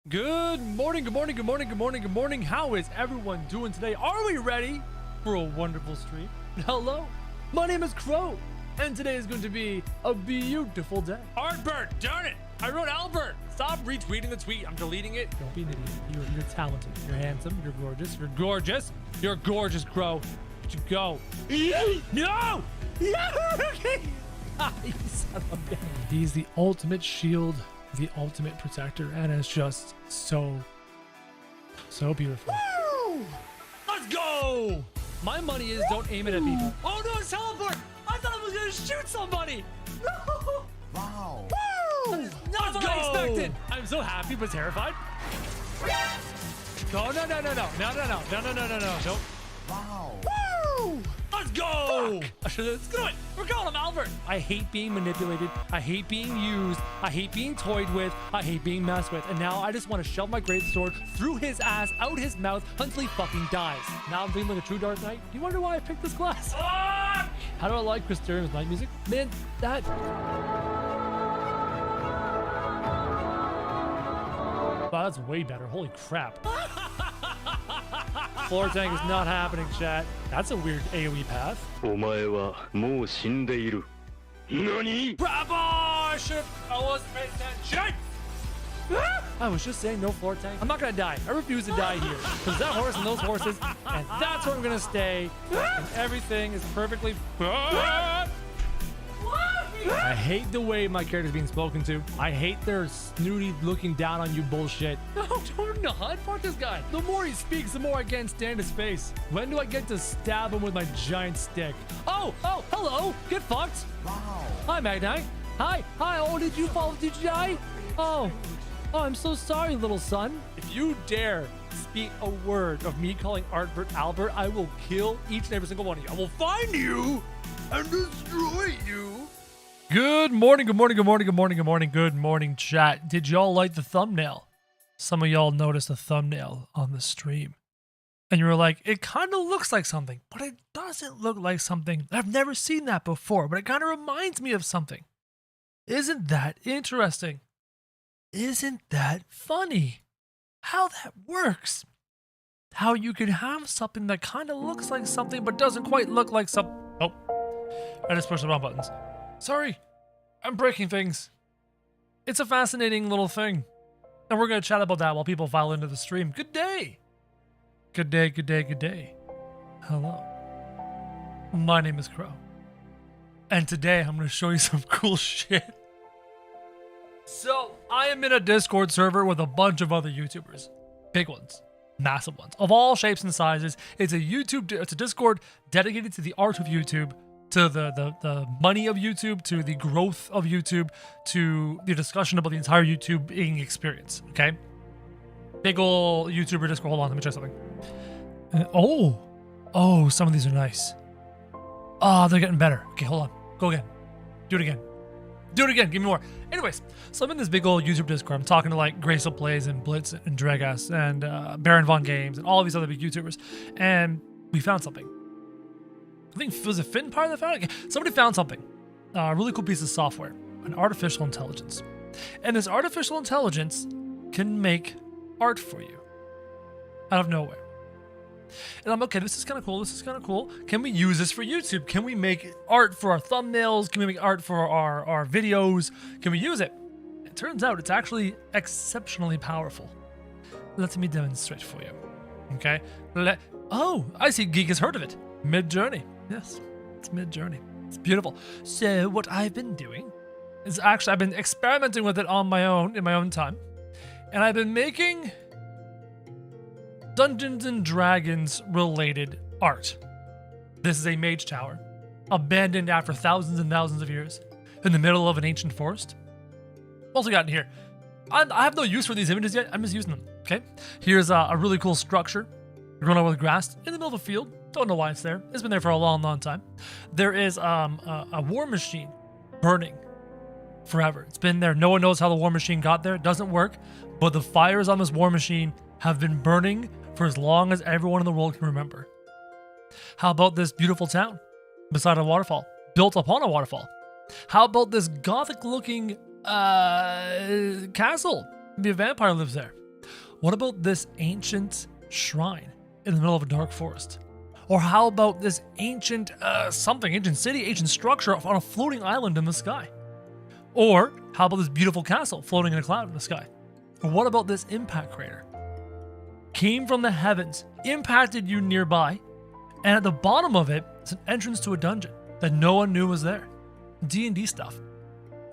Good morning, good morning, good morning, good morning, good morning. How is everyone doing today? Are we ready for a wonderful stream? Hello, my name is Crow, and today is going to be a beautiful day. Artbert, darn it! I wrote Albert. Stop retweeting the tweet. I'm deleting it. Don't be an idiot. You're talented. You're handsome. You're gorgeous. You're gorgeous. You're gorgeous, Crow. You go. No! Okay. He's the ultimate shield, the ultimate protector, and it's just so beautiful. Woo! Let's go! My money is don't aim it at people. Oh no, it's teleport! I thought I was gonna shoot somebody! No! Wow! Woo! Not what I expected! I'm so happy but terrified. No. Wow! Woo! Let's go! Let's do it! We're calling him Albert! I hate being manipulated. I hate being used. I hate being toyed with. I hate being messed with. And now I just want to shove my greatsword through his ass, out his mouth, until he fucking dies. Now I'm feeling like a true Dark Knight. Do you wonder why I picked this class? How do I like Chris Stern's night music? Man, that... Wow, that's way better. Holy crap. Floor tank is not happening, chat. That's a weird AoE path. お前はもう死んでいる。何? Bravo! I wasn't paying attention! I was just saying no floor tank. I'm not gonna die. I refuse to die here. Because that horse and those horses, and that's where I'm gonna stay. And everything is perfectly... I I hate the way my character's being spoken to. I hate their snooty looking down on you bullshit. No, do not. Fuck this guy. The more he speaks, the more I can't stand his face. When do I get to stab him with my giant stick? Oh, hello. Get fucked. Wow. Hi, Magnite. Hi. Oh, did you fall? Did you die? Oh, I'm so sorry, little son. If you dare speak a word of me calling Artbert Albert, I will kill each and every single one of you. I will find you and destroy you. Good morning, chat. Did y'all like the thumbnail? Some of y'all noticed the thumbnail on the stream. And you were like, it kind of looks like something, but it doesn't look like something. I've never seen that before, but it kind of reminds me of something. Isn't that interesting? Isn't that funny? How that works. How you can have something that kind of looks like something, but doesn't quite look like something. Oh, I just pushed the wrong buttons. Sorry, I'm breaking things. It's a fascinating little thing. And we're going to chat about that while people file into the stream. Good day. Good day. Hello. My name is Crow. And today I'm going to show you some cool shit. So, I am in a Discord server with a bunch of other YouTubers. Big ones. Massive ones. Of all shapes and sizes. It's a Discord dedicated to the art of YouTube, to the money of YouTube, to the growth of YouTube, to the discussion about the entire YouTubing experience, okay? Big ol' YouTuber Discord. Hold on, let me try something. Oh, some of these are nice. Oh, they're getting better. Okay, hold on. Go again. Do it again. Give me more. Anyways, so I'm in this big old YouTube Discord. I'm talking to like Grayso Plays and Blitz and Dregas and Baron Von Games and all of these other big YouTubers. And we found something. I think, was it Finpire that found it? Somebody found something. A really cool piece of software. An artificial intelligence. And this artificial intelligence can make art for you. Out of nowhere. And I'm okay, this is kind of cool. Can we use this for YouTube? Can we make art for our thumbnails? Can we make art for our videos? Can we use it? It turns out it's actually exceptionally powerful. Let me demonstrate for you. Okay? Oh, I see Geek has heard of it. Mid-Journey. Yes, it's Mid-Journey. It's beautiful. So what I've been doing is actually I've been experimenting with it on my own, in my own time. And I've been making Dungeons and Dragons related art. This is a Mage Tower, abandoned after thousands and thousands of years, in the middle of an ancient forest. Also got in here. I have no use for these images yet. I'm just using them. Okay. Here's a really cool structure, grown over with grass in the middle of a field. Don't know why it's there. It's been there for a long, long time. There is a war machine burning forever. It's been there. No one knows how the war machine got there. It doesn't work. But the fires on this war machine have been burning for as long as everyone in the world can remember. How about this beautiful town beside a waterfall, built upon a waterfall? How about this gothic-looking castle? Maybe a vampire lives there. What about this ancient shrine in the middle of a dark forest? Or how about this ancient ancient city, ancient structure on a floating island in the sky? Or how about this beautiful castle floating in a cloud in the sky? Or what about this impact crater? Came from the heavens, impacted you nearby, and at the bottom of it is an entrance to a dungeon that no one knew was there. D&D stuff.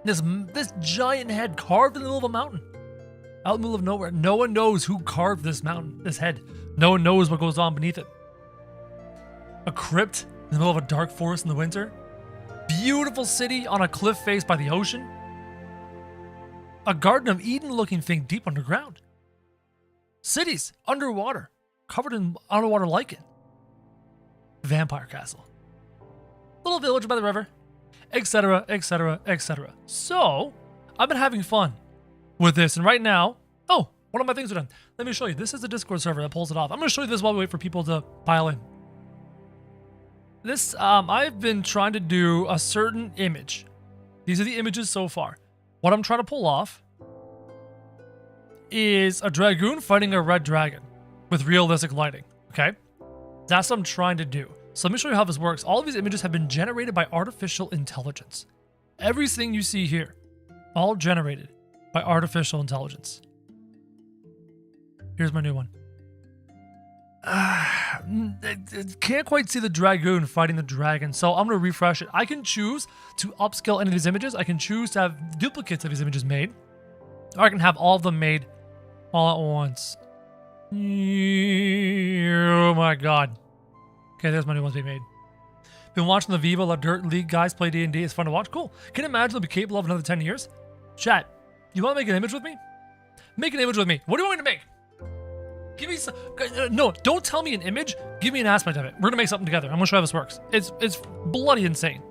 This giant head carved in the middle of a mountain, out in the middle of nowhere. No one knows who carved this mountain, this head. No one knows what goes on beneath it. A crypt in the middle of a dark forest in the winter. Beautiful city on a cliff face by the ocean. A Garden of Eden looking thing deep underground. Cities underwater, covered in underwater lichen. Vampire castle. Little village by the river, etc., etc., etc. So, I've been having fun with this, and right now, one of my things are done. Let me show you. This is a Discord server that pulls it off. I'm going to show you this while we wait for people to pile in. This, I've been trying to do a certain image. These are the images so far. What I'm trying to pull off is a dragoon fighting a red dragon with realistic lighting, okay? That's what I'm trying to do. So let me show you how this works. All of these images have been generated by artificial intelligence. Everything you see here, all generated by artificial intelligence. Here's my new one. Can't quite see the dragoon fighting the dragon, so I'm gonna refresh it. I can choose to upscale any of these images. I can choose to have duplicates of these images made, or I can have all of them made all at once. Oh my god. Okay, there's my new ones being made. Been watching the Viva La Dirt League guys play D&D. It's fun to watch. Cool. Can you imagine they'll be capable of another 10 years? Chat, you want to make an image with me? Make an image with me. What do you want me to make? Give me some... No, don't tell me an image. Give me an aspect of it. We're going to make something together. I'm going to show you how this works. It's bloody insane.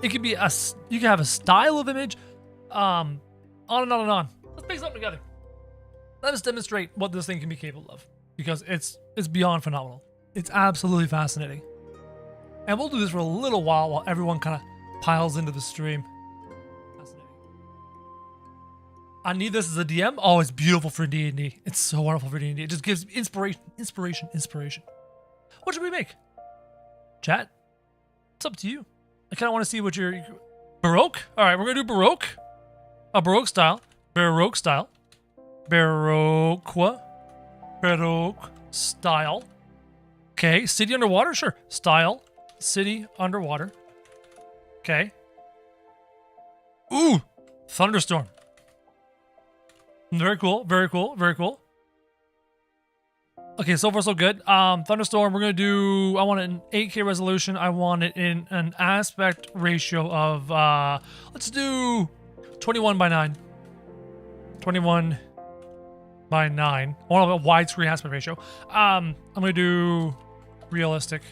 It could be a... You can have a style of image. On and on and on. Let's make something together. Let us demonstrate what this thing can be capable of. Because it's beyond phenomenal. It's absolutely fascinating. And we'll do this for a little while everyone kind of piles into the stream. Fascinating. I need this as a DM. Oh, it's beautiful for D&D. It's so wonderful for D&D. It just gives inspiration. What should we make? Chat? It's up to you. I kind of want to see what your... Baroque? All right, we're going to do Baroque. A Baroque style. Baroque style. Baroque style. Okay, city underwater? Sure. Style. City underwater. Okay. Ooh! Thunderstorm. Very cool. Very cool. Very cool. Okay, so far so good. Thunderstorm, we're going to do... I want it in 8K resolution. I want it in an aspect ratio of... let's do 21 by 9. 21 by 9. I want a widescreen aspect ratio. I'm going to do realistic.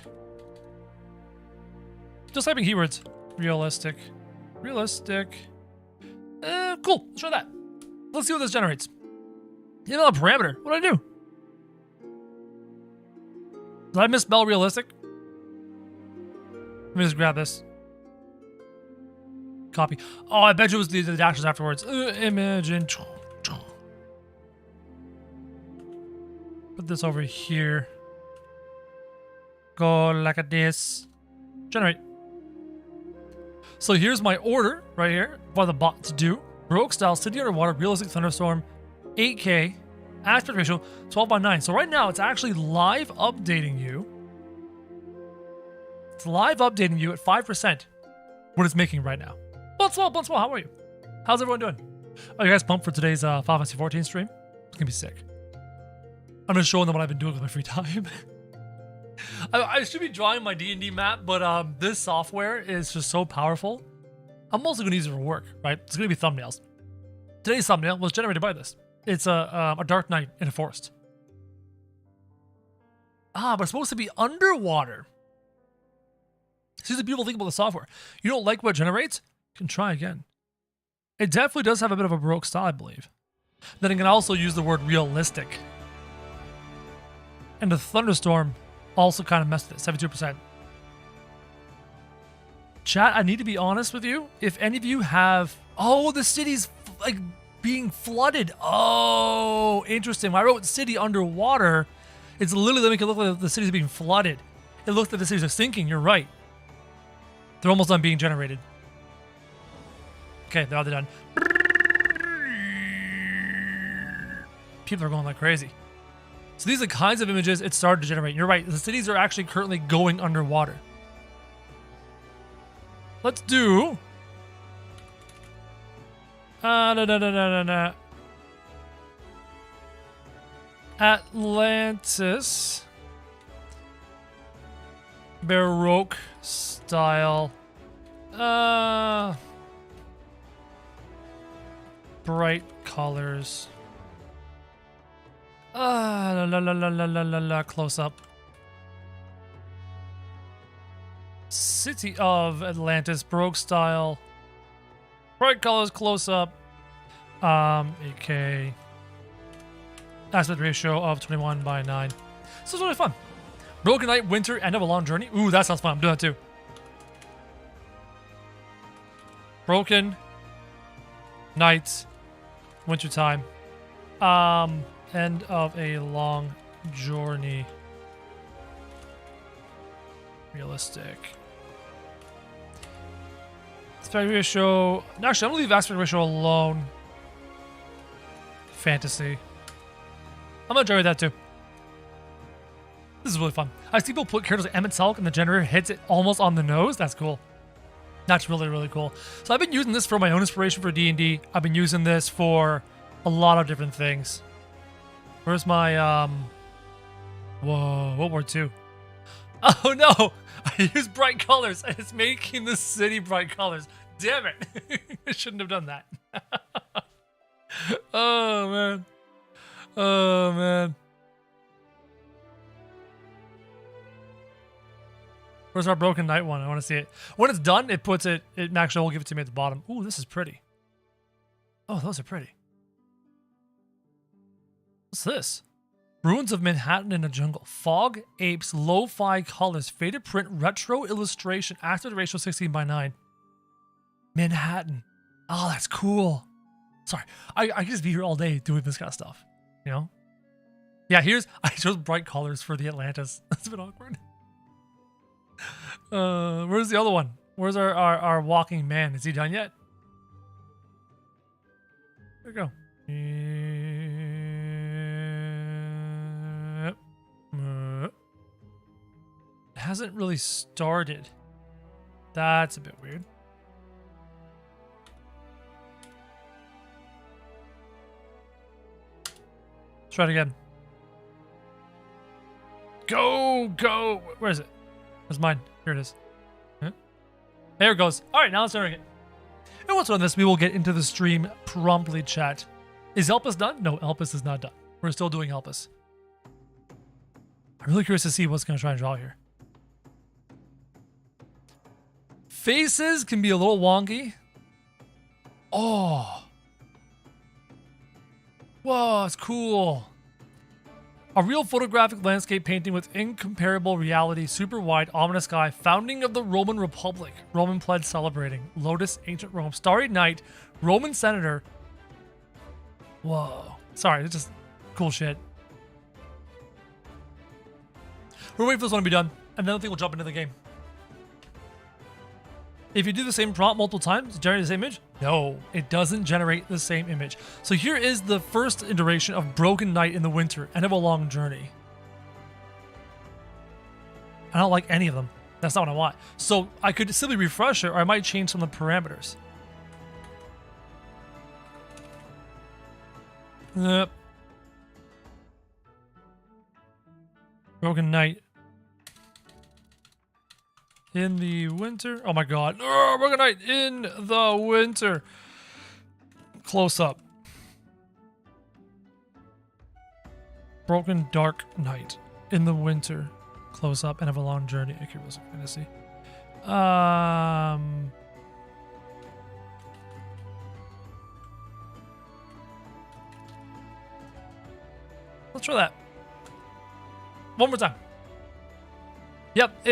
Just typing keywords. Realistic. Realistic. Cool. Let's try that. Let's see what this generates. You know, a parameter. What did I do? Did I misspell realistic? Let me just grab this. Copy. Oh, I bet you it was the dashes afterwards. Image and... Put this over here. Go like this. Generate. So here's my order right here for the bot to do. Baroque style, city underwater, realistic thunderstorm, 8K, aspect ratio, 12 by 9. So right now it's actually live updating you. It's live updating you at 5% what it's making right now. Bonsoir, how are you? How's everyone doing? Are you guys pumped for today's Fantasy XIV stream? It's gonna be sick. I'm just showing them what I've been doing with my free time. I should be drawing my D&D map, but this software is just so powerful. I'm mostly going to use it for work, right? It's going to be thumbnails. Today's thumbnail was generated by this. It's a dark night in a forest. But it's supposed to be underwater. See, the beautiful thing about the software. You don't like what it generates? You can try again. It definitely does have a bit of a Baroque style, I believe. Then it can also use the word realistic. And the thunderstorm also kind of messed with it, 72%. Chat, I need to be honest with you. If any of you have... Oh, the city's like being flooded. Oh, interesting. When I wrote city underwater, it's literally making it look like the city's being flooded. It looks like the cities are sinking. You're right. They're almost done being generated. Okay, they're done. People are going like crazy. So these are the kinds of images it started to generate. You're right. The cities are actually currently going underwater. Let's do... Atlantis. Baroque style. Bright colors. Close up. City of Atlantis, Baroque style. Bright colors, close up. 8K. Aspect ratio of 21 by 9. This is really fun. Broken night, winter, end of a long journey. Ooh, that sounds fun. I'm doing that too. Broken night, winter time. End of a long journey. Realistic. Aspect ratio. Actually, I'm gonna leave aspect ratio alone. Fantasy. I'm gonna try with that too. This is really fun. I see people put characters like Emmett Selk and the generator hits it almost on the nose. That's cool. That's really, really cool. So I've been using this for my own inspiration for D&D. I've been using this for a lot of different things. Where's my, whoa, World War II. Oh no! I used bright colors and it's making the city bright colors. Damn it! I shouldn't have done that. Oh man. Oh man. Where's our Broken Knight one? I want to see it. When it's done, it puts it, actually will give it to me at the bottom. Ooh, this is pretty. Oh, those are pretty. What's this? Ruins of Manhattan in a jungle. Fog, apes, lo-fi colors, faded print, retro illustration, aspect ratio 16:9. Manhattan. Oh, that's cool. Sorry, I can just be here all day doing this kind of stuff, you know? Yeah, I chose bright colors for the Atlantis. That's a bit awkward. Where's the other one? Where's our walking man? Is he done yet? There we go. It hasn't really started. That's a bit weird. Let's try it again. Go! Where is it? Where's mine? Here it is. Huh? There it goes. All right, now let's start it. And once we're on this, we will get into the stream promptly, chat. Is Elpis done? No, Elpis is not done. We're still doing Elpis. I'm really curious to see what's going to try and draw here. Faces can be a little wonky. Oh. Whoa, it's cool. A real photographic landscape painting with incomparable reality, super wide, ominous sky, founding of the Roman Republic, Roman pledge celebrating, Lotus, ancient Rome, starry night, Roman senator. Whoa. Sorry, it's just cool shit. We're waiting for this one to be done, and then I think we'll jump into the game. If you do the same prompt multiple times, generate the same image? No, it doesn't generate the same image. So here is the first iteration of Broken Night in the Winter, End of a Long Journey. I don't like any of them. That's not what I want. So I could simply refresh it, or I might change some of the parameters. Yep. Broken Night. In the winter. Oh my god. Broken Night in the winter. Close up. Broken Dark Night in the winter. Close up. End of a long journey. Accurate fantasy. Let's try that. One more time. Yep,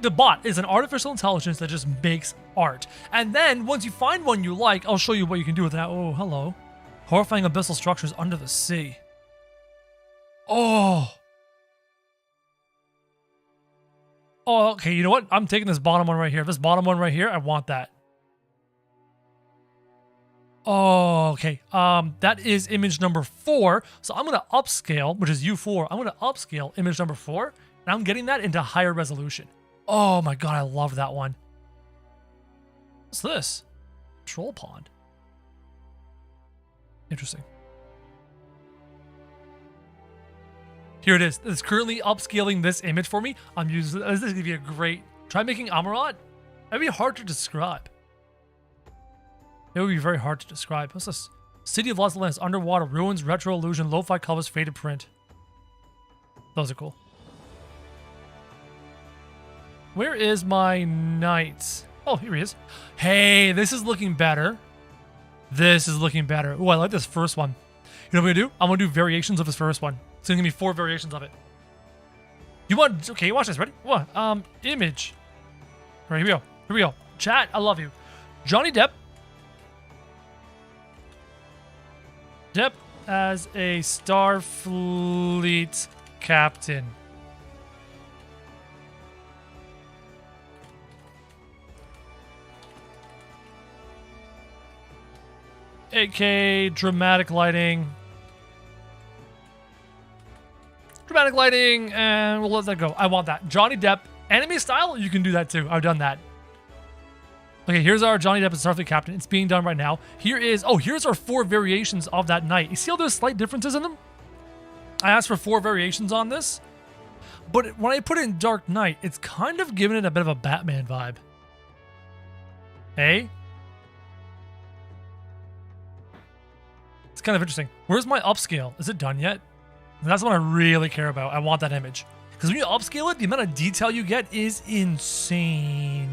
the bot is an artificial intelligence that just makes art. And then, once you find one you like, I'll show you what you can do with that. Oh, hello. Horrifying abyssal structures under the sea. Oh. Oh, okay, you know what? I'm taking this bottom one right here. This bottom one right here, I want that. Oh, okay. That is image number 4. So I'm going to upscale, which is U4. I'm going to upscale image number 4. And I'm getting that into higher resolution. Oh my god, I love that one. What's this? Troll pond. Interesting. Here it is. It's currently upscaling this image for me. I'm using this is going to be a great. Try making Amarat. That'd be hard to describe. It would be very hard to describe. What's this? City of Lost Lands, underwater, ruins, retro illusion, lo-fi colors, faded print. Those are cool. Where is my knight? Oh, here he is. Hey, this is looking better. This is looking better. Oh, I like this first one. You know what I'm going to do? I'm going to do variations of this first one. So there's going to be 4 variations of it. You want... Okay, watch this. Ready? What? Image. All right, here we go. Here we go. Chat, I love you. Johnny Depp. Depp as a Starfleet captain. AK, dramatic lighting. automatic lighting, and we'll let that go. I want that. Johnny Depp, anime style, you can do that too. I've done that. Okay, here's our Johnny Depp as Starfleet Captain. It's being done right now. Here's our 4 variations of that knight. You see how there's slight differences in them? I asked for 4 variations on this, but when I put it in Dark Knight, it's kind of giving it a bit of a Batman vibe. Hey? It's kind of interesting. Where's my upscale? Is it done yet? That's what I really care about. I want that image. Because when you upscale it, the amount of detail you get is insane.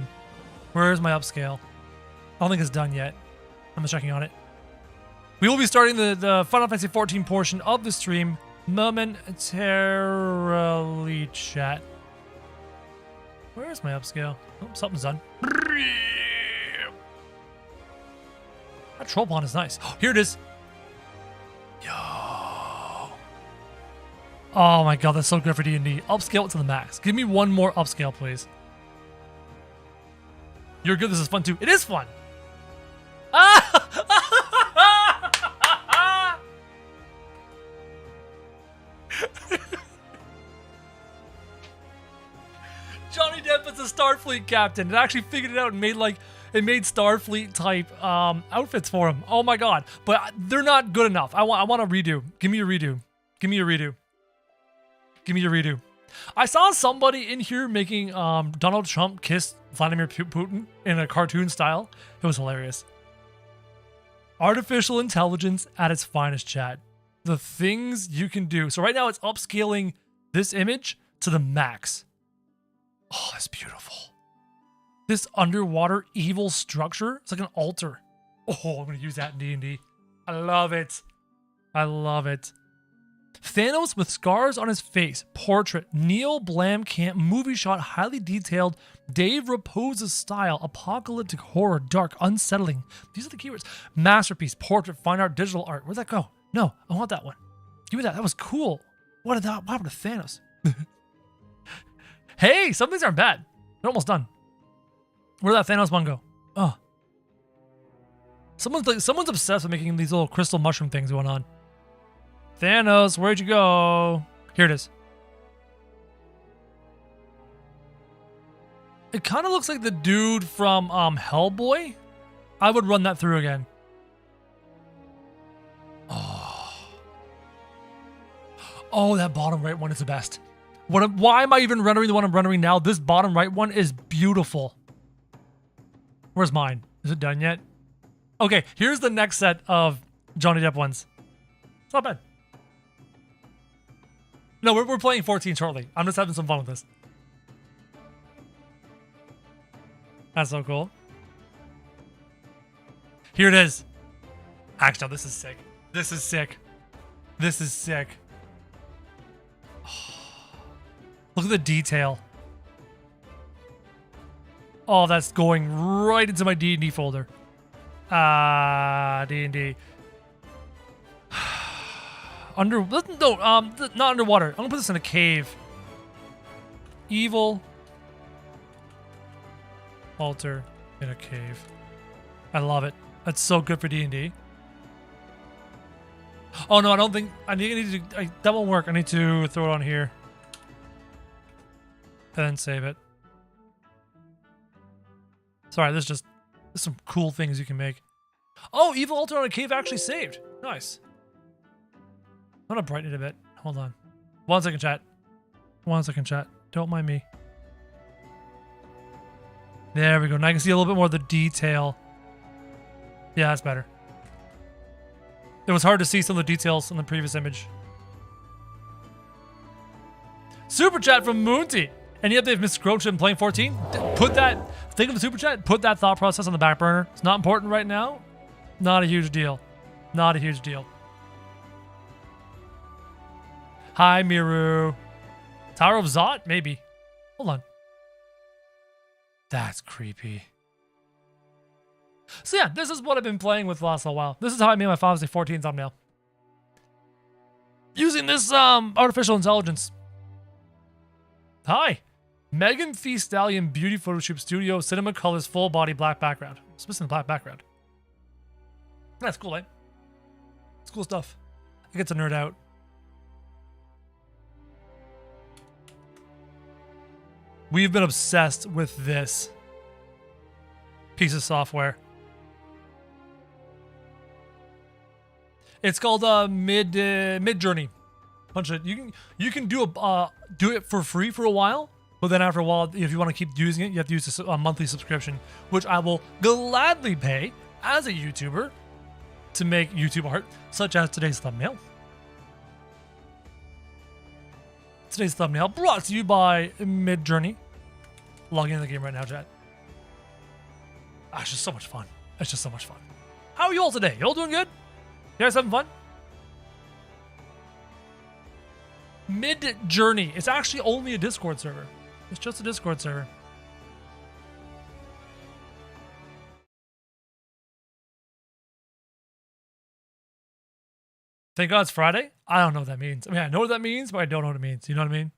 Where's my upscale? I don't think it's done yet. I'm just checking on it. We will be starting the Final Fantasy XIV portion of the stream momentarily, chat. Where's my upscale? Oh, something's done. That troll pawn is nice. Here it is. Yo. Oh my god, that's so good for D&D. Upscale it to the max. Give me one more upscale, please. You're good. This is fun too. It is fun. Johnny Depp is a Starfleet captain. It actually figured it out and made Starfleet type outfits for him. Oh my god! But they're not good enough. I want a redo. Give me a redo. Give me a redo. Give me a redo. I saw somebody in here making Donald Trump kiss Vladimir Putin in a cartoon style. It was hilarious. Artificial intelligence at its finest, chat. The things you can do. So right now it's upscaling this image to the max. Oh, that's beautiful. This underwater evil structure, it's like an altar. Oh, I'm going to use that in D&D. I love it. I love it. Thanos with scars on his face. Portrait. Neil Blomkamp movie shot. Highly detailed. Dave Raposa's style. Apocalyptic horror. Dark. Unsettling. These are the keywords. Masterpiece. Portrait. Fine art. Digital art. Where'd that go? No, I want that one. Give me that. That was cool. What happened to Thanos? Hey, some things aren't bad. They're almost done. Where'd that Thanos one go? Oh. Someone's obsessed with making these little crystal mushroom things going on. Thanos, where'd you go? Here it is. It kind of looks like the dude from Hellboy. I would run that through again. Oh, that bottom right one is the best. Why am I even rendering the one I'm rendering now? This bottom right one is beautiful. Where's mine? Is it done yet? Okay, here's the next set of Johnny Depp ones. It's not bad. No, we're playing 14 shortly. I'm just having some fun with this. That's so cool. Here it is. Actually, no, this is sick. This is sick. This is sick. Look at the detail. Oh, that's going right into my D&D folder. D&D. Not underwater. I'm gonna put this in a cave. Evil altar in a cave. I love it. That's so good for D&D. Oh no, I don't think I need to. That won't work. I need to throw it on here. And then save it. Sorry, there's some cool things you can make. Oh, evil altar on a cave actually saved. Nice. I'm gonna brighten it a bit. Hold on. 1 second, chat. 1 second, chat. Don't mind me. There we go. Now I can see a little bit more of the detail. Yeah, that's better. It was hard to see some of the details in the previous image. Super chat from Moonty. Any update Mr. Croach in playing 14? Think of the super chat, put that thought process on the back burner. It's not important right now. Not a huge deal. Not a huge deal. Hi, Miru. Tower of Zot? Maybe. Hold on. That's creepy. So yeah, this is what I've been playing with the last little while. This is how I made my Final Fantasy XIV thumbnail. Using this artificial intelligence. Hi. Megan Thee Stallion Beauty Photoshop Studio Cinema Colors Full Body Black Background. It's missing the black background. That's cool, eh? It's cool stuff. I get to nerd out. We've been obsessed with this piece of software. It's called Midjourney. Bunch of you can do it for free for a while, but then after a while, if you want to keep using it, you have to use a monthly subscription, which I will gladly pay as a YouTuber to make YouTube art, such as today's thumbnail. Today's thumbnail brought to you by Midjourney. Logging into the game right now, chat. Ah, it's just so much fun. It's just so much fun. How are you all today? You all doing good? You guys having fun? Midjourney. It's actually only a Discord server. It's just a Discord server. Thank God it's Friday. I don't know what that means. I mean, I know what that means, but I don't know what it means. You know what I mean?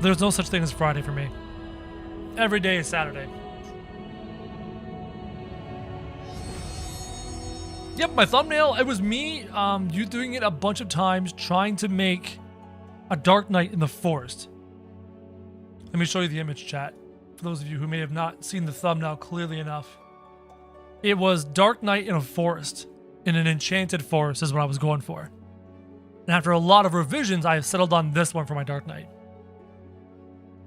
There's no such thing as Friday for me. Every day is Saturday. Yep, my thumbnail, it was me you doing it a bunch of times, trying to make a Dark Knight in the forest. Let me show you the image, chat. For those of you who may have not seen the thumbnail clearly enough. It was Dark Knight in a forest. In an enchanted forest is what I was going for. And after a lot of revisions, I have settled on this one for my Dark Knight.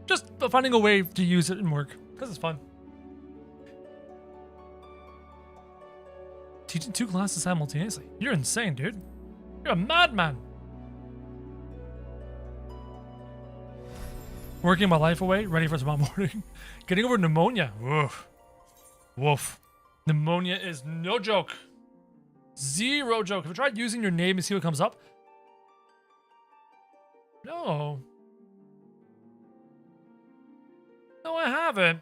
Just finding a way to use it and work, because it's fun. Teaching 2 classes simultaneously. You're insane, dude. You're a madman. Working my life away, ready for tomorrow morning. Getting over pneumonia. Woof. Woof. Pneumonia is no joke. Zero joke. Have you tried using your name and see what comes up? No. No, I haven't.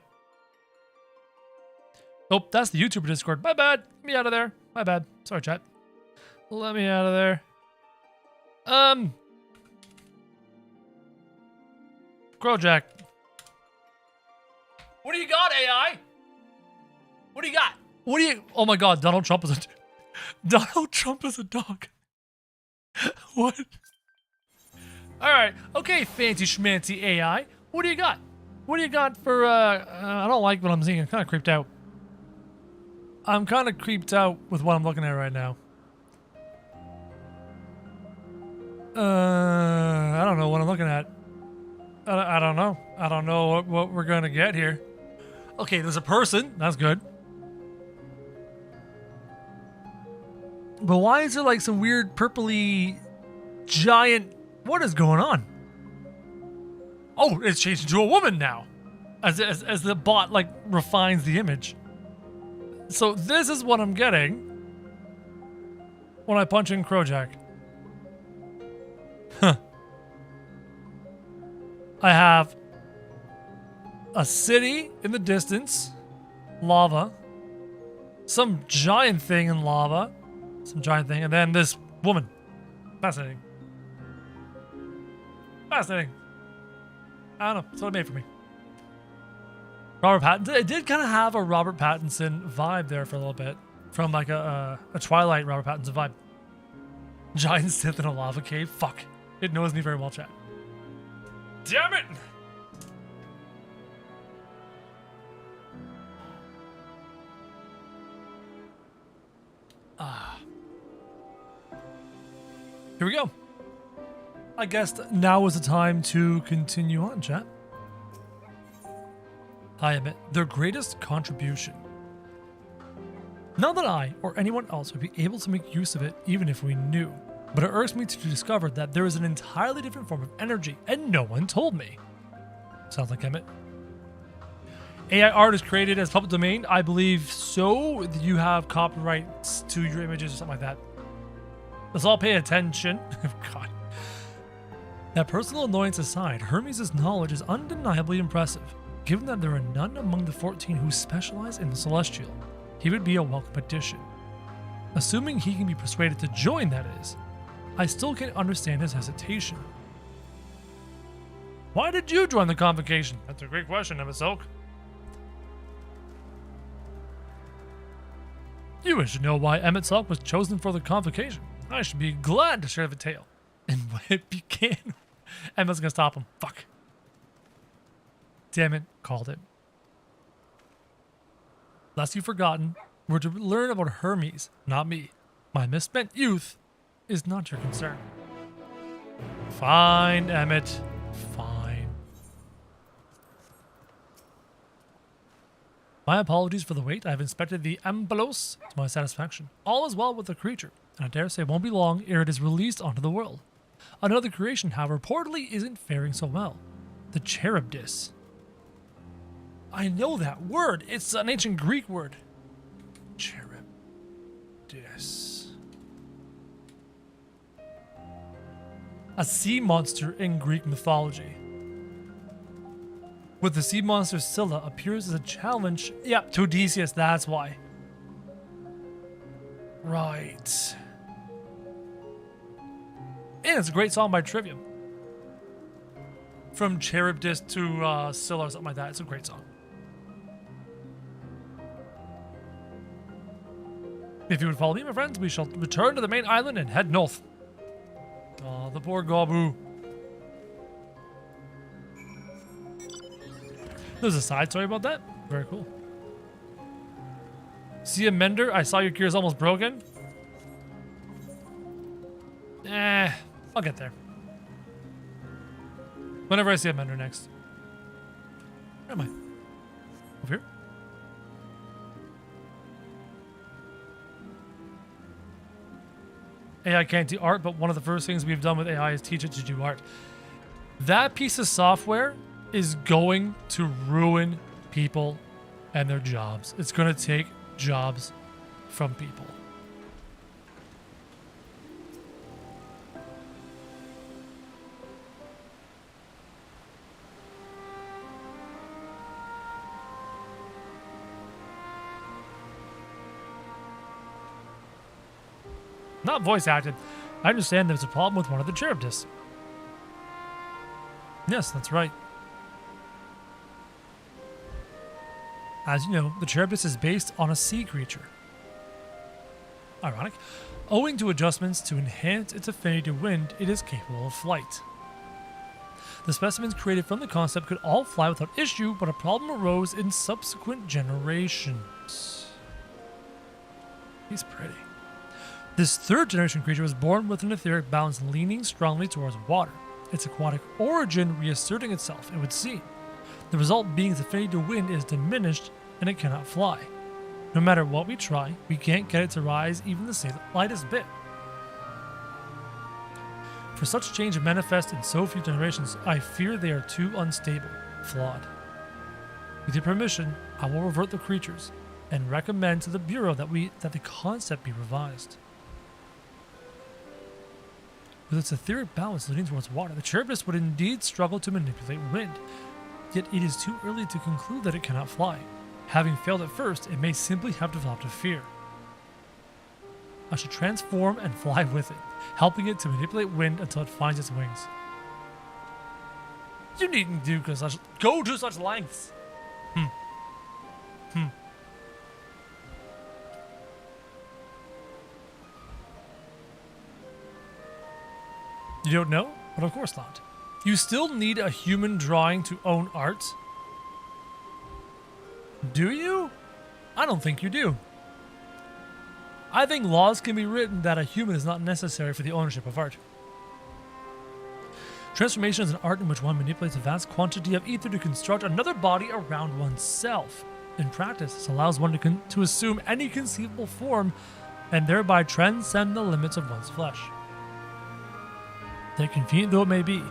Nope, that's the YouTuber Discord. My bad. Get me out of there. My bad. Sorry, chat. Let me out of there. Krojak. What do you got, AI? What do you got? What do you... Oh my god, Donald Trump is a... Donald Trump is a dog. What? Alright, okay, fancy schmancy AI. What do you got? What do you got for, I don't like what I'm seeing. I'm kind of creeped out. I'm kind of creeped out with what I'm looking at right now. I don't know what I'm looking at. I don't know. I don't know what we're gonna get here. Okay, there's a person. That's good. But why is there like some weird purpley giant... What is going on? Oh, it's changed into a woman now. As the bot like refines the image. So this is what I'm getting when I punch in Krojak. Huh. I have a city in the distance, lava, some giant thing in lava, and then this woman. Fascinating. Fascinating. I don't know. It's what it made for me. Robert Pattinson. It did kind of have a Robert Pattinson vibe there for a little bit. From like a Twilight Robert Pattinson vibe. Giant Sith in a lava cave. Fuck. It knows me very well, chat. Damn it! Here we go. I guess now is the time to continue on, chat. I admit, their greatest contribution. Not that I or anyone else would be able to make use of it even if we knew, but it irks me to discover that there is an entirely different form of energy and no one told me. Sounds like Emmett. AI art is created as public domain. I believe so. You have copyrights to your images or something like that. Let's all pay attention. God. That personal annoyance aside, Hermes' knowledge is undeniably impressive. Given that there are none among the 14 who specialize in the Celestial, he would be a welcome addition. Assuming he can be persuaded to join, that is, I still can't understand his hesitation. Why did you join the convocation? That's a great question, Emma Silk. You wish to know why Emmett Silk was chosen for the convocation. I should be glad to share the tale. And when it began... Emma's gonna stop him. Fuck. Damn it. Called it. Lest you've forgotten, we're to learn about Hermes, not me. My misspent youth is not your concern. Fine, Emmett. Fine. My apologies for the wait. I have inspected the Ambelos to my satisfaction. All is well with the creature, and I dare say it won't be long ere it is released onto the world. Another creation, however, reportedly isn't faring so well. The Charybdis. I know that word. It's an ancient Greek word. Charybdis. A sea monster in Greek mythology. With the sea monster Scylla appears as a challenge. Yeah, to Odysseus, that's why. Right. And it's a great song by Trivium. From Charybdis to Scylla or something like that. It's a great song. If you would follow me, my friends, we shall return to the main island and head north. Oh, the poor Gobu. There's a side story about that. Very cool. See a mender? I saw your gear's almost broken. I'll get there. Whenever I see a mender next. Where am I? Over here? AI can't do art, but one of the first things we've done with AI is teach it to do art. That piece of software is going to ruin people and their jobs. It's going to take jobs from people. Not voice acted. I understand there's a problem with one of the Charybdis. Yes, that's right. As you know, the Charybdis is based on a sea creature. Ironic. Owing to adjustments to enhance its affinity to wind, it is capable of flight. The specimens created from the concept could all fly without issue, but a problem arose in subsequent generations. He's pretty. This third generation creature was born with an etheric balance leaning strongly towards water, its aquatic origin reasserting itself, it would seem. The result being its affinity to wind is diminished and it cannot fly. No matter what we try, we can't get it to rise even the slightest bit. For such change to manifest in so few generations, I fear they are too unstable, flawed. With your permission, I will revert the creatures and recommend to the Bureau that the concept be revised. With its etheric balance leaning towards water, the Charybdis would indeed struggle to manipulate wind, yet it is too early to conclude that it cannot fly. Having failed at first, it may simply have developed a fear. I should transform and fly with it, helping it to manipulate wind until it finds its wings. You needn't go to such lengths. You don't know? But of course not. You still need a human drawing to own art? Do you? I don't think you do. I think laws can be written that a human is not necessary for the ownership of art. Transformation is an art in which one manipulates a vast quantity of ether to construct another body around oneself. In practice, this allows one to assume any conceivable form and thereby transcend the limits of one's flesh. That convenient though it may be,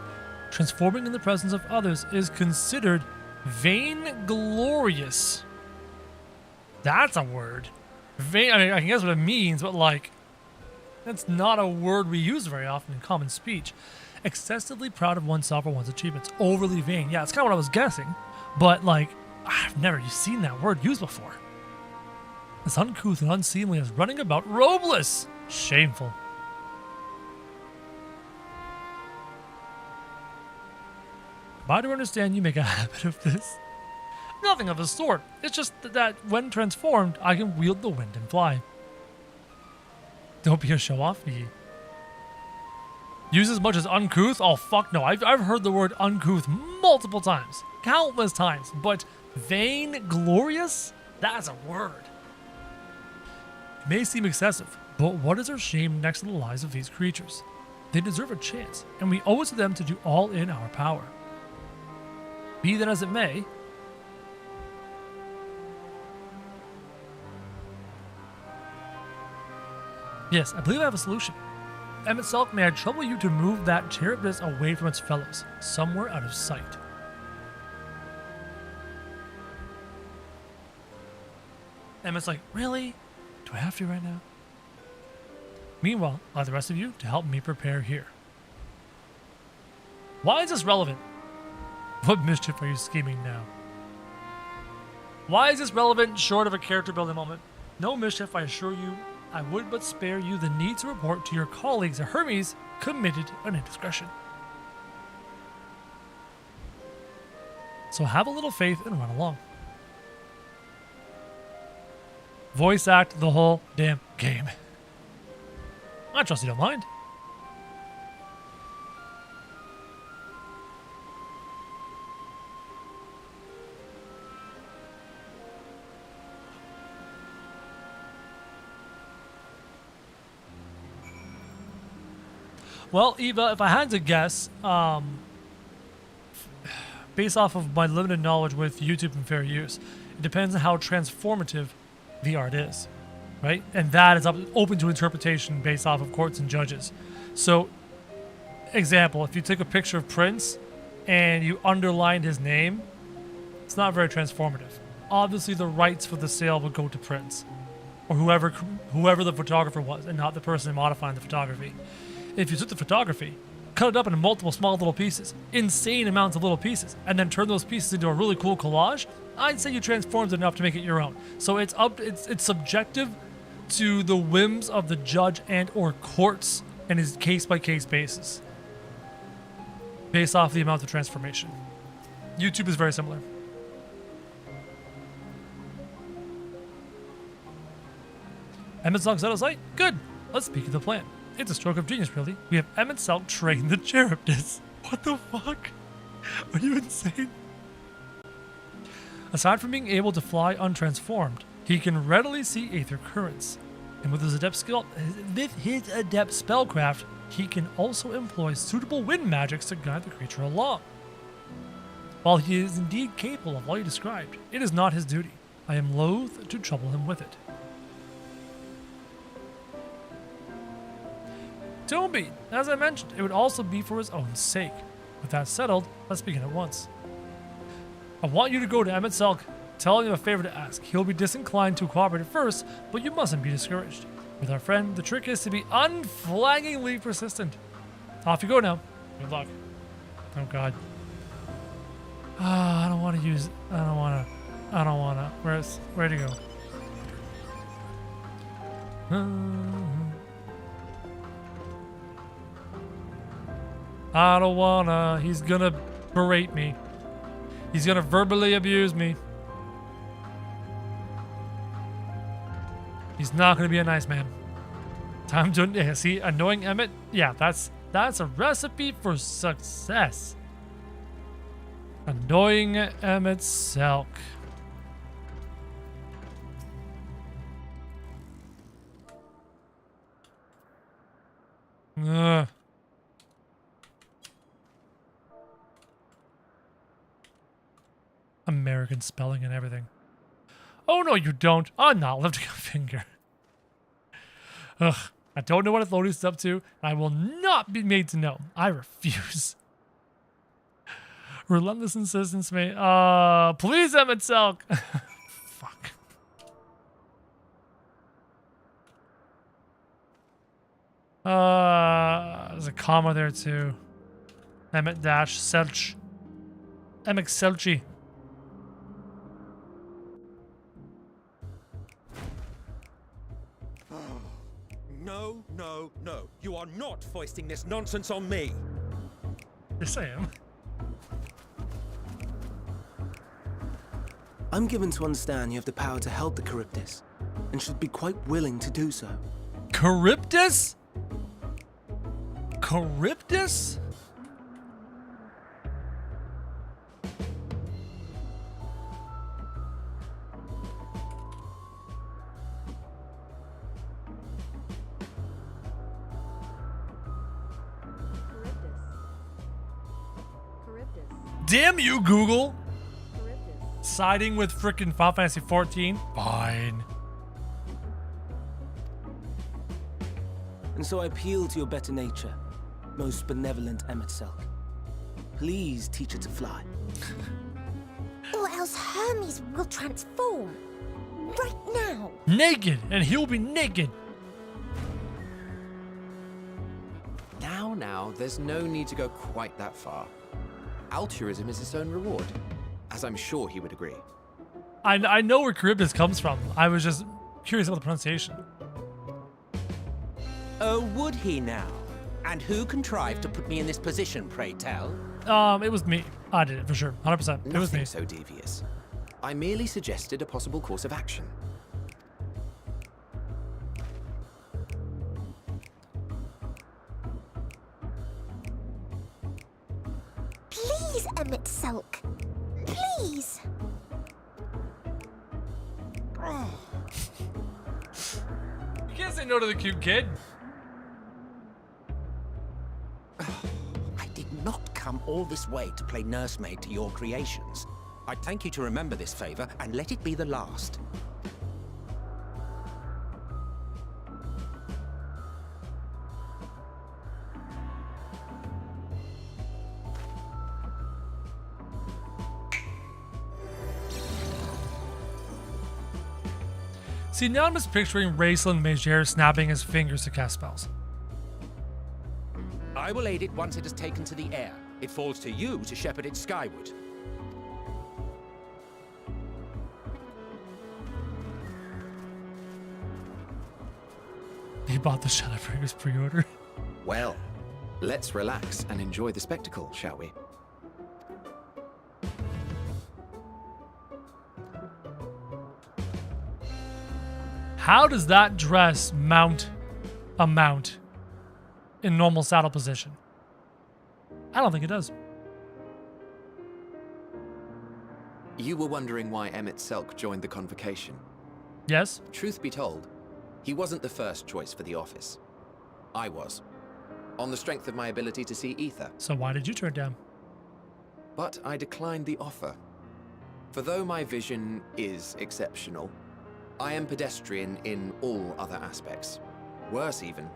transforming in the presence of others is considered vainglorious. That's a word. I mean, I guess what it means, but like, that's not a word we use very often in common speech. Excessively proud of oneself or one's achievements. Overly vain. Yeah, it's kind of what I was guessing. But like, I've never seen that word used before. As uncouth and unseemly as running about robeless. Shameful. Am I to understand you make a habit of this? Nothing of the sort. It's just that when transformed, I can wield the wind and fly. Don't be a show-off, Use as much as uncouth? Oh, fuck no. I've heard the word uncouth multiple times. Countless times. But vainglorious? That's a word. It may seem excessive, but what is our shame next to the lives of these creatures? They deserve a chance, and we owe it to them to do all in our power. Be that as it may, yes, I believe I have a solution. Emmett Selk, may I trouble you to move that Charybdis away from its fellows, somewhere out of sight. Emmett's like, really? Do I have to right now? Meanwhile, allow the rest of you to help me prepare here. Why is this relevant? What mischief are you scheming now? Why is this relevant short of a character building moment? No mischief, I assure you. I would but spare you the need to report to your colleagues that Hermes committed an indiscretion. So have a little faith and run along. Voice act the whole damn game. I trust you don't mind. Well, Eva, if I had to guess, based off of my limited knowledge with YouTube and fair use, it depends on how transformative the art is, right? And that is open to interpretation based off of courts and judges. So, example, if you take a picture of Prince and you underlined his name, it's not very transformative. Obviously, the rights for the sale would go to Prince, or whoever the photographer was, and not the person modifying the photography. If you took the photography, cut it up into multiple small little pieces, insane amounts of little pieces, and then turn those pieces into a really cool collage, I'd say you transformed it enough to make it your own. So it's subjective to the whims of the judge and or courts and is case by case basis, based off the amount of transformation. YouTube is very similar. Emmett Selk's out of sight? Good. Let's speak of the plan. It's a stroke of genius, really. We have Emmett Selk train the Charybdis. What the fuck? Are you insane? Aside from being able to fly untransformed, he can readily see aether currents. And with his adept spellcraft, he can also employ suitable wind magics to guide the creature along. While he is indeed capable of all you described, it is not his duty. I am loath to trouble him with it. Don't be. As I mentioned, it would also be for his own sake. With that settled, let's begin at once. I want you to go to Emmett Selk, tell him a favor to ask. He'll be disinclined to cooperate at first, but you mustn't be discouraged. With our friend, the trick is to be unflaggingly persistent. Off you go now. Good luck. Oh god. I don't want to use... I don't want to... Where'd he go? I don't wanna. He's gonna berate me. He's gonna verbally abuse me. He's not gonna be a nice man. Time to... Yeah, see, annoying Emmett? Yeah, that's a recipe for success. Annoying Emmett Selk. Ugh. American spelling and everything. Oh, no, you don't. I'm not lifting a finger. Ugh. I don't know what authority is up to, and I will not be made to know. I refuse. Relentless insistence, mate. Please, Emmett Selk. Fuck. There's a comma there, too. Emmett dash Selch. Emmett Selchi. No, no, no. You are not foisting this nonsense on me. Yes, I am. I'm given to understand you have the power to help the Charybdis, and should be quite willing to do so. Charybdis? Charybdis? Damn you, Google! Siding with frickin' Final Fantasy XIV? Fine. And so I appeal to your better nature, most benevolent Emet-Selch. Please teach her to fly. Or else Hermes will transform. Right now. Naked, and he'll be naked. Now, there's no need to go quite that far. Altruism is its own reward, as I'm sure he would agree. I know where Charybdis comes from. I was just curious about the pronunciation. Oh, would he now? And who contrived to put me in this position, pray tell? It was me. I did it for sure. 100%. It was me. Nothing so devious. I merely suggested a possible course of action. Please, Emet-Selch. Please. You can't say no to the cute kid. I did not come all this way to play nursemaid to your creations. I'd thank you to remember this favor and let it be the last. See, now I'm just picturing Raceland Mage snapping his fingers to cast spells. I will aid it once it has taken to the air. It falls to you to shepherd it skyward. He bought the Shadowbringers pre-order. Well, let's relax and enjoy the spectacle, shall we? How does that dress mount a mount in normal saddle position? I don't think it does. You were wondering why Emet-Selch joined the convocation. Yes? Truth be told, he wasn't the first choice for the office. I was, on the strength of my ability to see ether. So why did you turn it down? But I declined the offer. For though my vision is exceptional, I am pedestrian in all other aspects. Worse even,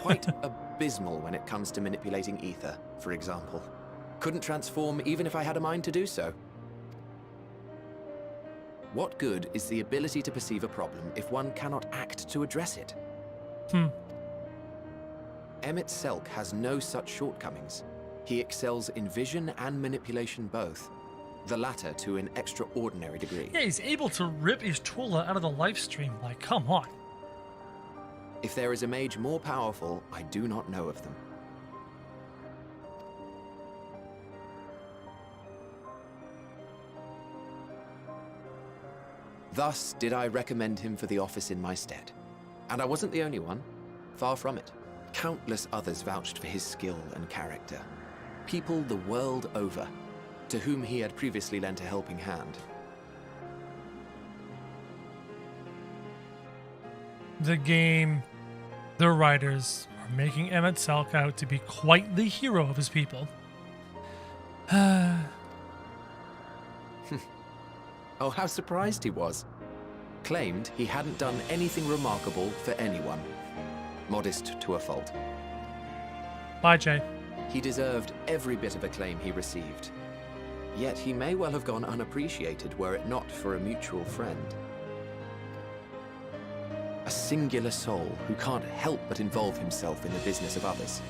quite abysmal when it comes to manipulating ether, for example. Couldn't transform even if I had a mind to do so. What good is the ability to perceive a problem if one cannot act to address it? Emet-Selch has no such shortcomings. He excels in vision and manipulation both, the latter to an extraordinary degree. Yeah, he's able to rip Y'shtola out of the life stream. Like, come on. If there is a mage more powerful, I do not know of them. Thus did I recommend him for the office in my stead. And I wasn't the only one. Far from it. Countless others vouched for his skill and character. People the world over, to whom he had previously lent a helping hand. The game, the writers, are making Emet-Selch out to be quite the hero of his people. Oh, how surprised he was. Claimed he hadn't done anything remarkable for anyone. Modest to a fault. Bye, Jay. He deserved every bit of acclaim he received. Yet he may well have gone unappreciated were it not for a mutual friend. A singular soul who can't help but involve himself in the business of others.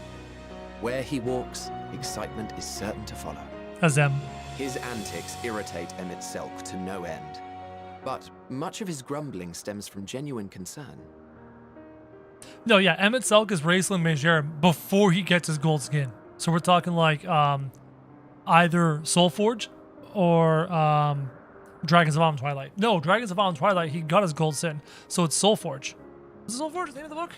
Where he walks, excitement is certain to follow. Azem. His antics irritate Emet-Selch to no end. But much of his grumbling stems from genuine concern. No, yeah, Emet-Selch is Raceland Mage before he gets his gold skin. So we're talking like either Soulforge or Dragons of Autumn Twilight. No, Dragons of Autumn Twilight, he got his gold skin. So it's Soulforge. Is it Soulforge the name of the book?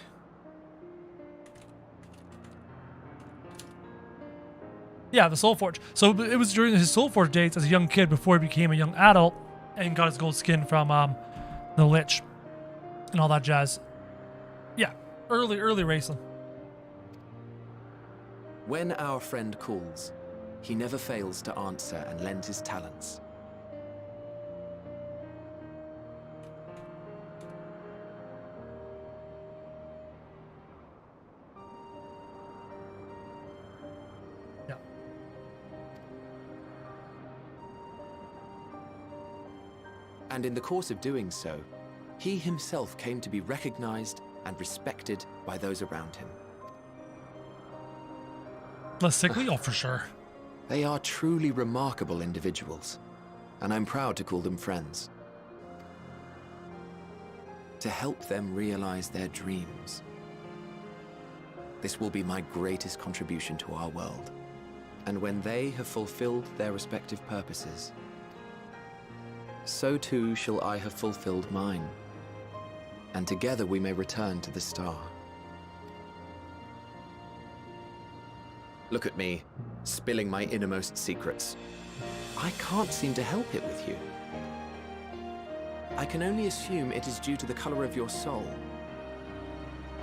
Yeah, the Soul Forge. So it was during his Soul Forge days as a young kid before he became a young adult and got his gold skin from the Lich and all that jazz. Yeah, early racing. When our friend calls, he never fails to answer and lend his talents. Yeah. And in the course of doing so, he himself came to be recognized and respected by those around him. Less sickly? Oh, for sure. They are truly remarkable individuals, and I'm proud to call them friends. To help them realize their dreams. This will be my greatest contribution to our world. And when they have fulfilled their respective purposes, so too shall I have fulfilled mine. And together we may return to the star. Look at me, spilling my innermost secrets. I can't seem to help it with you. I can only assume it is due to the color of your soul.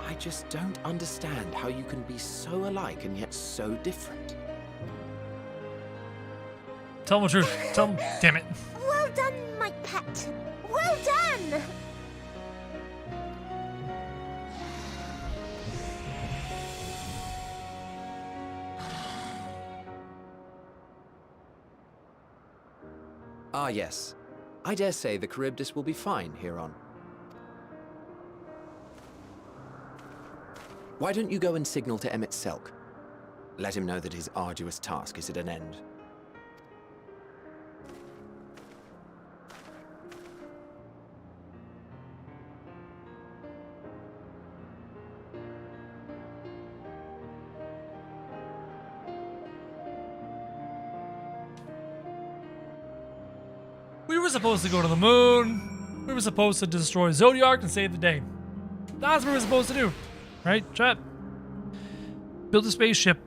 I just don't understand how you can be so alike and yet so different. Tell him the truth. Tell him. Damn it. Well done, my pet. Well done. Ah, yes. I dare say the Charybdis will be fine here on. Why don't you go and signal to Emmett Selk? Let him know that his arduous task is at an end. We were supposed to go to the moon. We were supposed to destroy Zodiark and save the day. That's what we were supposed to do. Right, chat? Build a spaceship.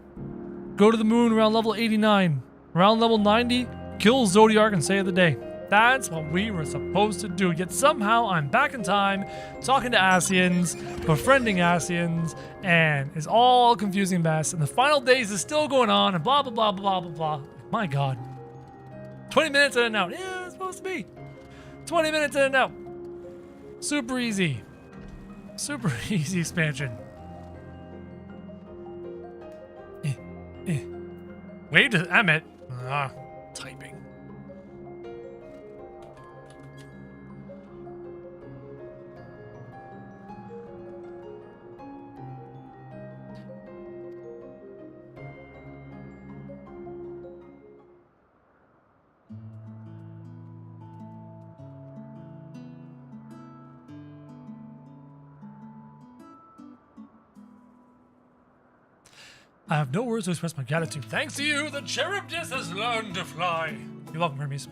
Go to the moon around level 89. Around level 90, kill Zodiark and save the day. That's what we were supposed to do. Yet somehow I'm back in time, talking to Ascians, befriending Ascians, and it's all confusing mess. And the final days is still going on, and blah, blah, blah, blah, blah, blah. My God. 20 minutes in and out. Yeah, it's supposed to be. 20 minutes in and out. Super easy. Super easy expansion. Wave to Emmett. Typing. I have no words to express my gratitude. Thanks to you, the Charybdis has learned to fly. You're welcome, Hermes.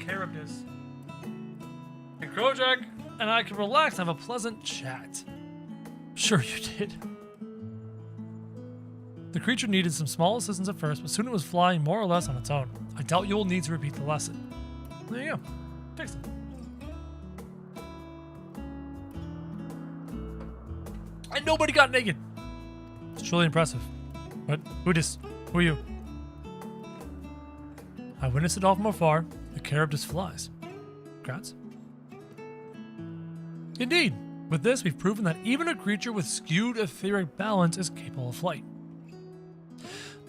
Charybdis. And Krojak and I can relax and have a pleasant chat. Sure you did. The creature needed some small assistance at first, but soon it was flying more or less on its own. I doubt you will need to repeat the lesson. There you go. Fixed it. And nobody got naked. It's truly impressive. But who are you? I witnessed it all from afar. The Charybdis flies. Congrats. Indeed, with this we've proven that even a creature with skewed etheric balance is capable of flight.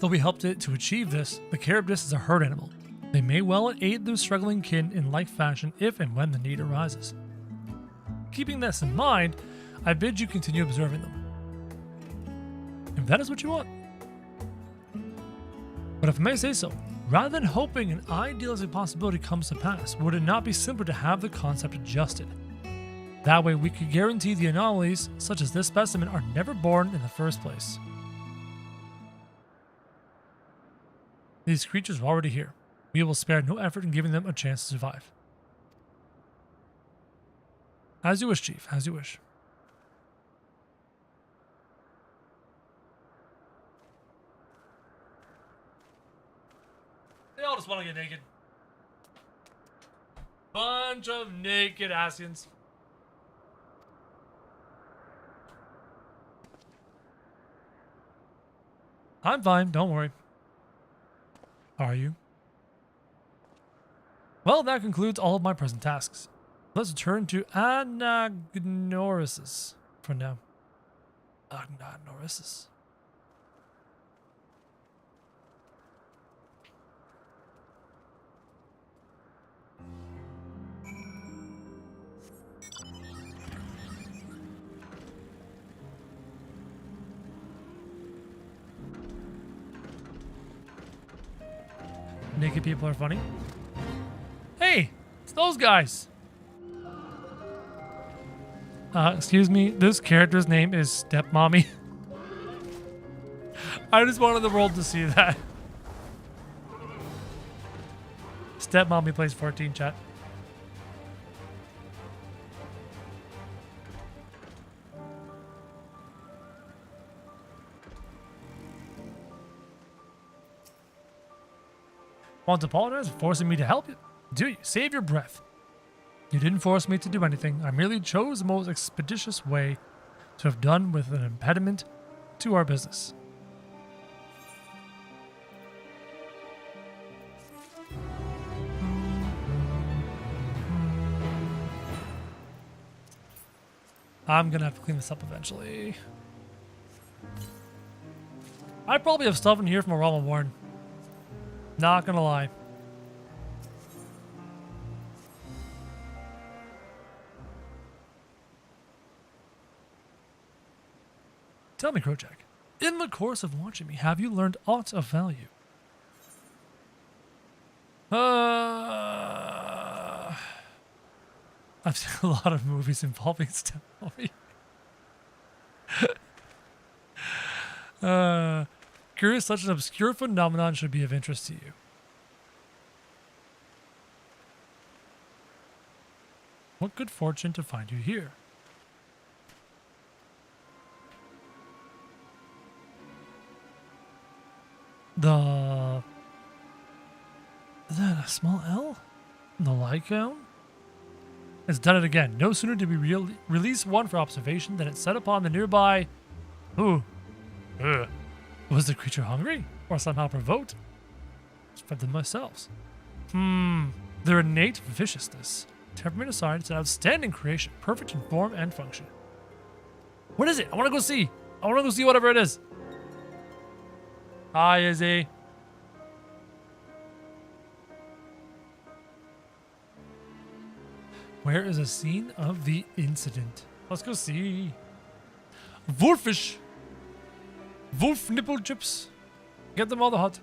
Though we helped it to achieve this, the Charybdis is a herd animal. They may well aid their struggling kin in like fashion if and when the need arises. Keeping this in mind, I bid you continue observing them. If that is what you want. But if I may say so, rather than hoping an idealistic possibility comes to pass, would it not be simpler to have the concept adjusted? That way we could guarantee the anomalies, such as this specimen, are never born in the first place. These creatures are already here. We will spare no effort in giving them a chance to survive. As you wish, Chief, as you wish. They all just want to get naked. Bunch of naked Asians. I'm fine, don't worry. Are you? Well, that concludes all of my present tasks. Let's return to Anagnorisis for now. Anagnorisis. Naked people are funny. Hey, it's those guys. Excuse me, this character's name is Stepmommy. I just wanted the world to see that. Stepmommy plays 14, chat. Want to apologize for forcing me to help you? Do you? Save your breath. You didn't force me to do anything. I merely chose the most expeditious way to have done with an impediment to our business. I'm gonna have to clean this up eventually. I probably have stuff in here from a Realm of Warren. Not gonna lie. Tell me, Krojak, in the course of watching me, have you learned aught of value? I've seen a lot of movies involving stepmommy. Curious such an obscure phenomenon should be of interest to you. What good fortune to find you here. Is that a small L? The Lycone? It's done it again. No sooner did we release one for observation than it set upon the nearby... Ooh. Ugh. Was the creature hungry? Or somehow provoked? Fed them themselves. Their innate viciousness. Temperament aside, it's an outstanding creation. Perfect in form and function. What is it? I want to go see. I want to go see whatever it is. Hi, Izzy. Where is a scene of the incident? Let's go see. Wolfish. Wolf nipple chips. Get them all the hot.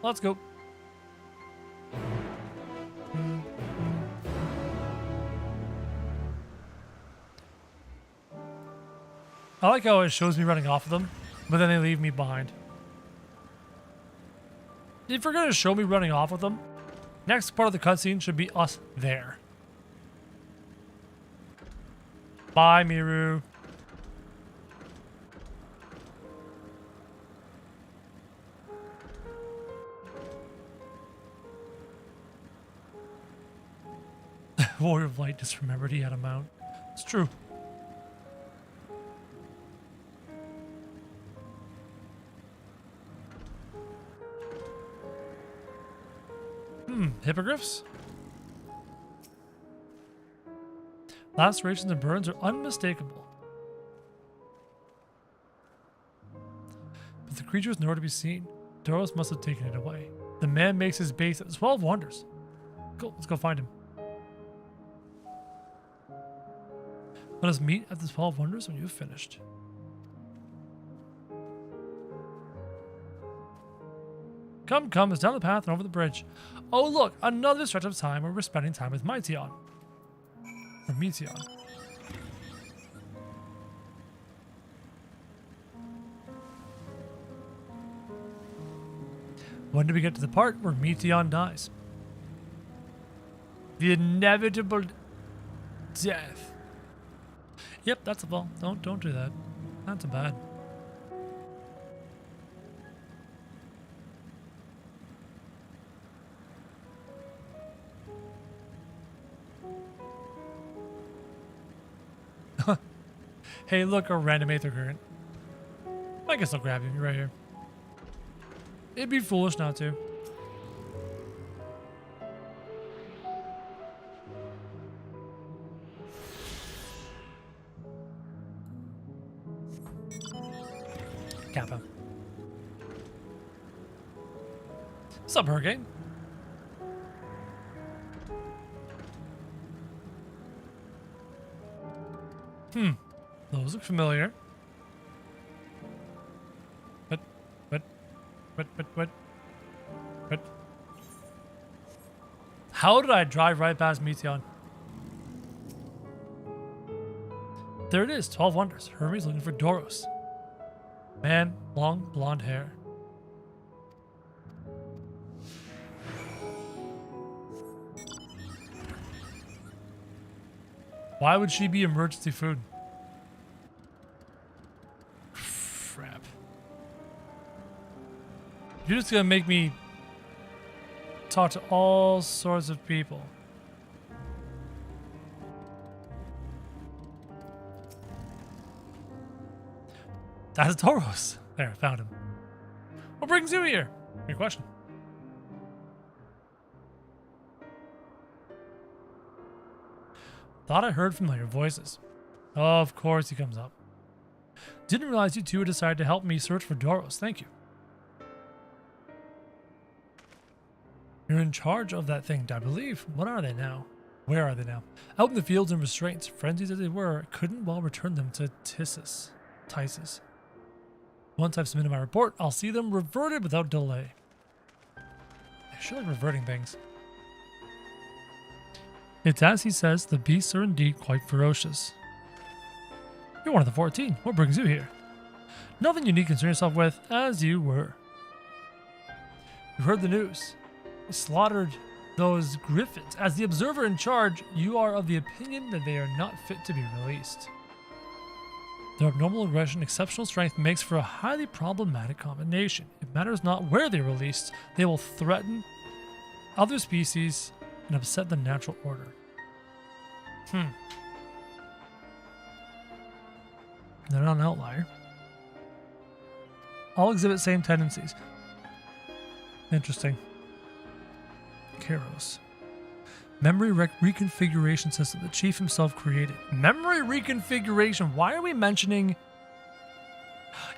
Let's go. I like how it shows me running off of them, but then they leave me behind. If you're going to show me running off with them, next part of the cutscene should be us there. Bye, Miru. Warrior of Light just remembered he had a mount. It's true. Hippogriffs? Lacerations and burns are unmistakable. But the creature is nowhere to be seen. Doros must have taken it away. The man makes his base at the 12 Wonders. Cool, let's go find him. Let us meet at the 12 Wonders when you've finished. Come, come, it's down the path and over the bridge. Oh look, another stretch of time where we're spending time with Metion. Or Metion. When do we get to the part where Metion dies? The inevitable death. Yep, that's a ball. Don't do that. Not too bad. Hey, look, a random Aether Current. I guess I'll grab you. You're right here. It'd be foolish not to. Kappa. What's up, Hurricane? Those look familiar. But. How did I drive right past Meteon? There it is, 12 Wonders. Hermes looking for Doros. Man, long blonde hair. Why would she be emergency food? Crap. You're just gonna make me talk to all sorts of people. That's Doros. There, I found him. What brings you here? Good question. Thought I heard familiar voices. Oh, of course he comes up. Didn't realize you two had decided to help me search for Doros. Thank you. You're in charge of that thing, I believe. What are they now? Where are they now? Out in the fields and restraints, frenzied as they were, couldn't well return them to Tisis. Once I've submitted my report, I'll see them reverted without delay. I sure like reverting things. It's as he says, the beasts are indeed quite ferocious. You're one of the 14. What brings you here? Nothing you need to concern yourself with, as you were. You heard the news. They slaughtered those griffins. As the observer in charge, you are of the opinion that they are not fit to be released. Their abnormal aggression, exceptional strength makes for a highly problematic combination. It matters not where they're released, they will threaten other species and upset the natural order. They're not an outlier. All exhibit same tendencies. Interesting. Kairos. Memory reconfiguration system the chief himself created. Memory reconfiguration. Why are we mentioning...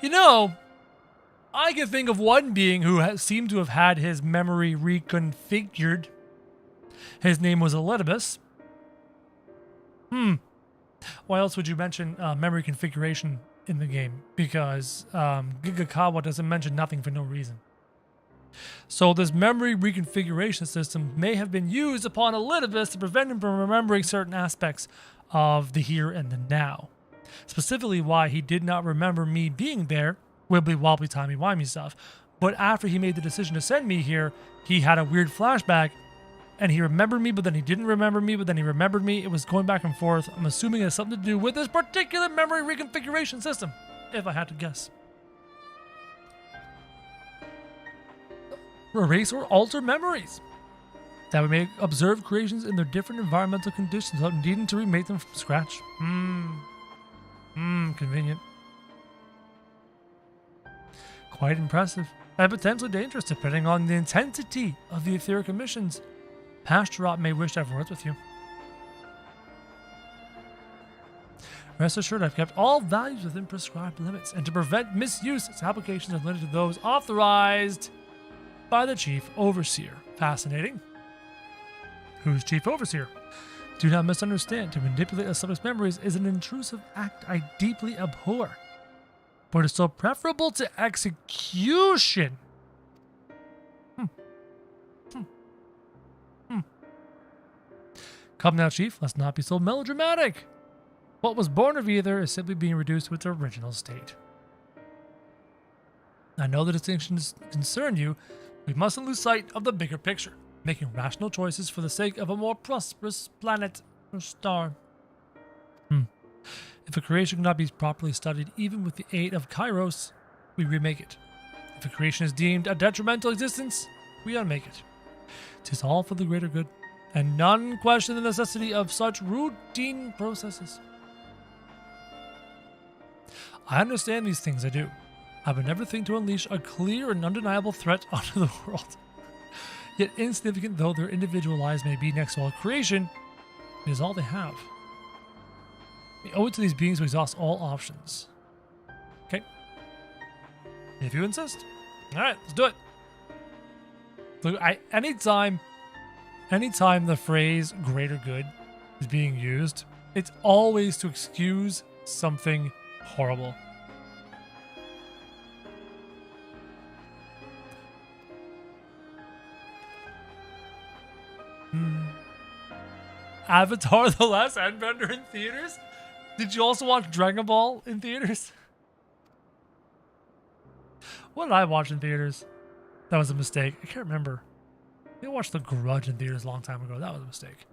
You know, I can think of one being who seemed to have had his memory reconfigured. His name was Elidibus. Why else would you mention memory configuration in the game? Because Gigakawa doesn't mention nothing for no reason. So this memory reconfiguration system may have been used upon Elidibus to prevent him from remembering certain aspects of the here and the now. Specifically why he did not remember me being there, wibbly wobbly timey wimey stuff. But after he made the decision to send me here, he had a weird flashback and he remembered me, but then he didn't remember me, but then he remembered me. It was going back and forth. I'm assuming it has something to do with this particular memory reconfiguration system, if I had to guess. Erase or alter memories. That would make observed creations in their different environmental conditions without needing to remake them from scratch. Convenient. Quite impressive. And potentially dangerous depending on the intensity of the etheric emissions. Pastorot may wish to have words with you. Rest assured, I've kept all values within prescribed limits, and to prevent misuse, its applications are limited to those authorized by the Chief Overseer. Fascinating. Who's Chief Overseer? Do not misunderstand. To manipulate a subject's memories is an intrusive act I deeply abhor, but it's so preferable to execution. Come now, Chief, let's not be so melodramatic. What was born of either is simply being reduced to its original state. I know the distinctions concern you. We mustn't lose sight of the bigger picture. making rational choices for the sake of a more prosperous planet or star. If a creation cannot be properly studied even with the aid of Kairos, we remake it. If a creation is deemed a detrimental existence, we unmake it. 'Tis all for the greater good, and none question the necessity of such routine processes. I understand these things, I do. I would never think to unleash a clear and undeniable threat onto the world. Yet insignificant though their individual lives may be next to all creation, it is all they have. We owe it to these beings to exhaust all options. Okay. If you insist. Alright, let's do it. Look, anytime the phrase greater good is being used, it's always to excuse something horrible. Avatar: The Last Airbender in theaters? Did you also watch Dragon Ball in theaters? What did I watch in theaters? That was a mistake. I can't remember. I watched The Grudge in theaters a long time ago. That was a mistake.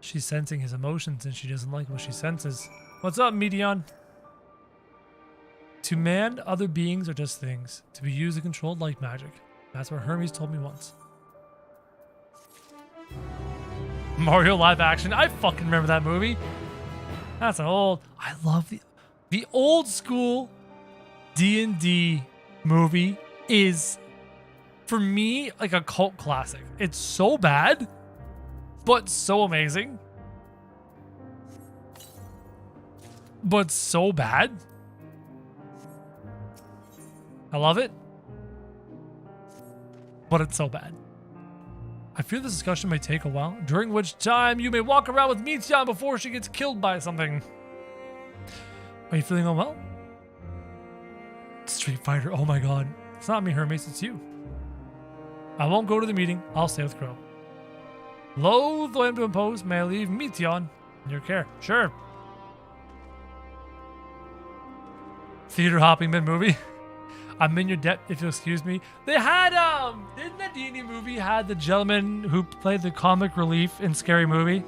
She's sensing his emotions and she doesn't like what she senses. What's up, Medion? To man, other beings are just things, to be used and controlled like magic. That's what Hermes told me once. Mario live action. I fucking remember that movie. That's an old... I love the old school D&D movie is, for me, like a cult classic. It's so bad, but so amazing. But so bad. I love it. But it's so bad. I fear this discussion may take a while, during which time you may walk around with Mitya before she gets killed by something. Are you feeling unwell? Street Fighter, oh my god. It's not me, Hermes, it's you. I won't go to the meeting, I'll stay with Crow. Loath though I am to impose, may I leave Mityon in your care? Sure. Theater hopping mid-movie. I'm in your debt if you'll excuse me. They had, didn't the D&D movie had the gentleman who played the comic relief in Scary Movie?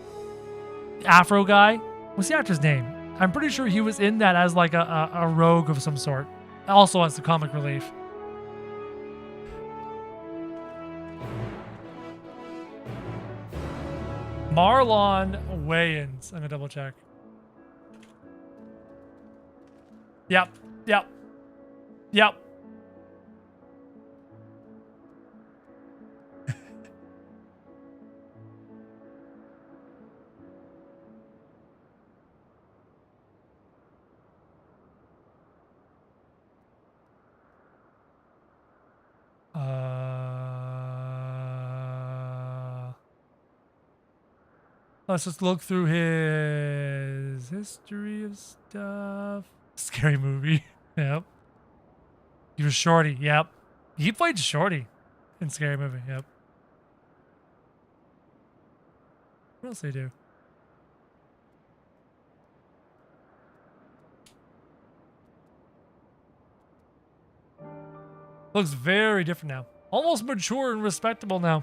The Afro guy? What's the actor's name? I'm pretty sure he was in that as like a rogue of some sort. Also as the comic relief. Marlon Wayans. I'm gonna double check. Yep. Yep. Yep. Let's just look through his history of stuff. Scary Movie. Yep. He was Shorty. Yep. He played Shorty in Scary Movie. Yep. What else did he do? Looks very different now. Almost mature and respectable now.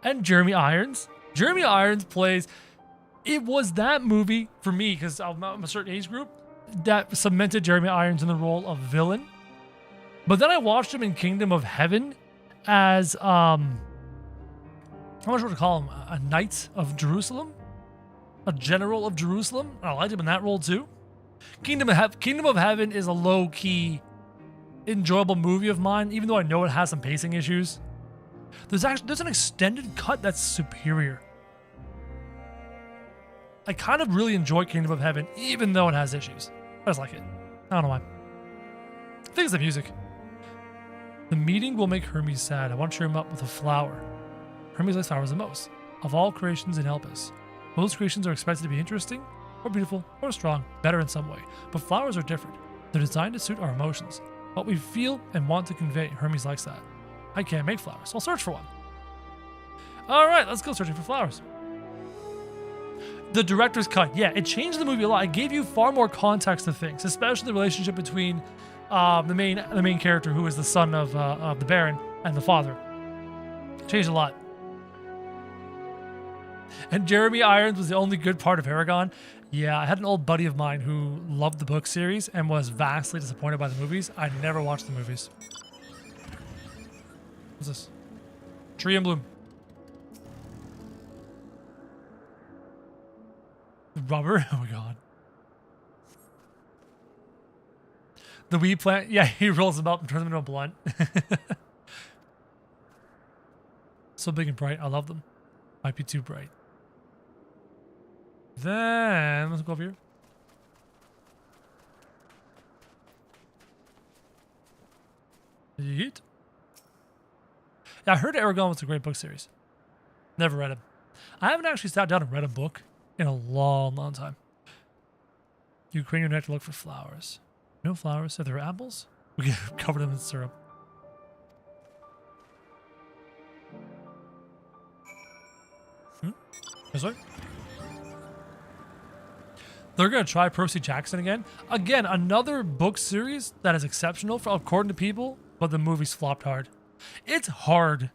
And Jeremy Irons. Jeremy Irons plays... It was that movie, for me, because I'm a certain age group, that cemented Jeremy Irons in the role of villain. But then I watched him in Kingdom of Heaven as, I'm not sure what to call him, a Knight of Jerusalem? A General of Jerusalem? I liked him in that role too. Kingdom of Heaven is a low-key, enjoyable movie of mine, even though I know it has some pacing issues. There's an extended cut that's superior. I kind of really enjoy Kingdom of Heaven, even though it has issues. I just like it. I don't know why. I think it's the music. The meeting will make Hermes sad. I want to cheer him up with a flower. Hermes likes flowers the most. Of all creations in Elpis, most creations are expected to be interesting, or beautiful, or strong, better in some way. But flowers are different. They're designed to suit our emotions. What we feel and want to convey. Hermes likes that. I can't make flowers, so I'll search for one. Alright, let's go searching for flowers. The director's cut. Yeah, it changed the movie a lot. It gave you far more context to things, especially the relationship between the main character, who is the son of the Baron, and the father. Changed a lot. And Jeremy Irons was the only good part of Aragon. Yeah, I had an old buddy of mine who loved the book series and was vastly disappointed by the movies. I never watched the movies. What's this? Tree in bloom. Rubber? Oh my god. The weed plant? Yeah, he rolls them up and turns them into a blunt. So big and bright. I love them. Might be too bright. Then, let's go over here. Yeet. Yeah, I heard Aragon was a great book series. Never read it. I haven't actually sat down and read a book in a long, long time. Ukrainian nectar, look for flowers. No flowers. Are there apples? We can cover them in syrup. This way? They're going to try Percy Jackson again. Again, another book series that is exceptional for, according to people, but the movie's flopped hard. It's hard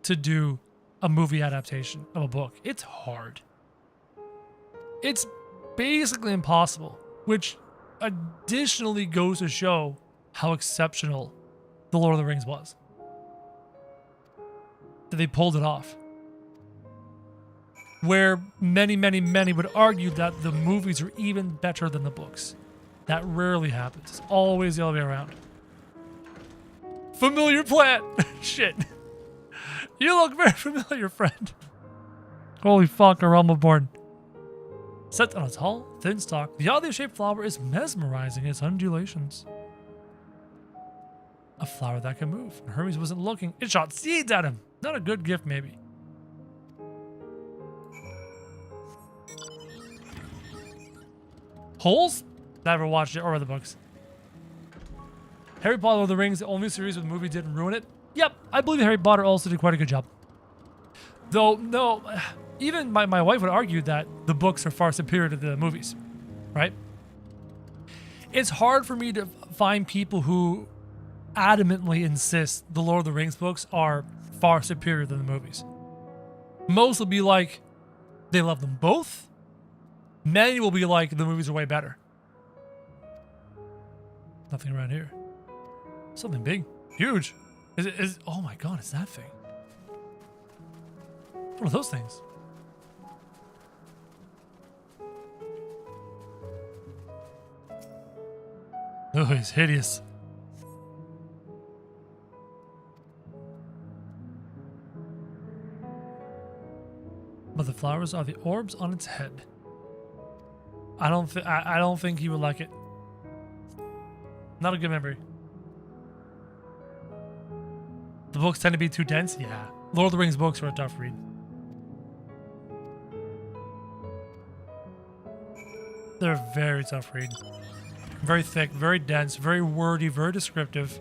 to do a movie adaptation of a book. It's hard. It's basically impossible, which additionally goes to show how exceptional The Lord of the Rings was. That they pulled it off. Where many, many, many would argue that the movies are even better than the books. That rarely happens. It's always the other way around. Familiar plant! Shit. You look very familiar, friend. Holy fuck, a realm born. Set on a tall, thin stalk, the oddly shaped flower is mesmerizing in its undulations. A flower that can move. When Hermes wasn't looking, it shot seeds at him. Not a good gift, maybe. Holes? Never watched it or read the books. Harry Potter Lord of the Rings, the only series where the movie didn't ruin it. Yep, I believe Harry Potter also did quite a good job. Though, no, even my wife would argue that the books are far superior to the movies, right? It's hard for me to find people who adamantly insist the Lord of the Rings books are far superior than the movies. Most will be like, they love them both. Many will be like, the movies are way better. Nothing around here. Something big. Huge. Oh my god, it's that thing. What are those things? Oh, he's hideous. But the flowers are the orbs on its head. I don't think he would like it. Not a good memory. The books tend to be too dense? Yeah. Lord of the Rings books are a tough read. They're a very tough read. Very thick, very dense, very wordy, very descriptive.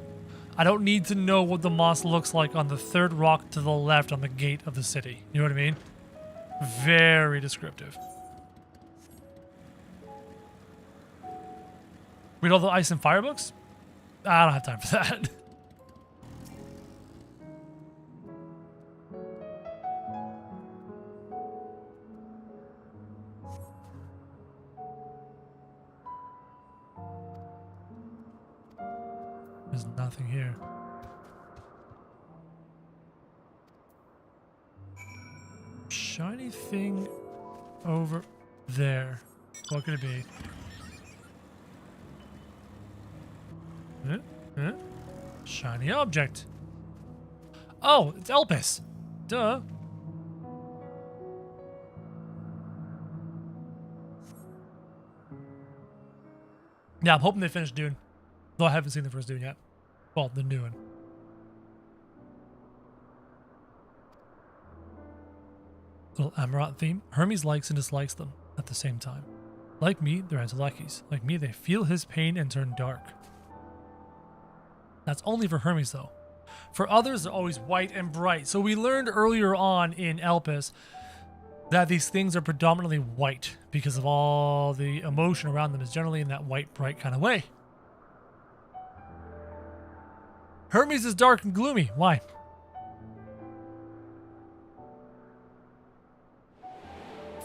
I don't need to know what the moss looks like on the third rock to the left on the gate of the city. You know what I mean? Very descriptive. Read all the Ice and Fire books? I don't have time for that. There's nothing here. Shiny thing over there. What could it be? Huh? Shiny object. Oh, it's Elpis. Duh. Yeah, I'm hoping they finish Dune. Though I haven't seen the first Dune yet. Well, the new one. Little Amaranth theme. Hermes likes and dislikes them at the same time. Like me, they're Antilekis. Like me, they feel his pain and turn dark. That's only for Hermes, though. For others, they're always white and bright. So we learned earlier on in Elpis that these things are predominantly white because of all the emotion around them is generally in that white, bright kind of way. Hermes is dark and gloomy. Why?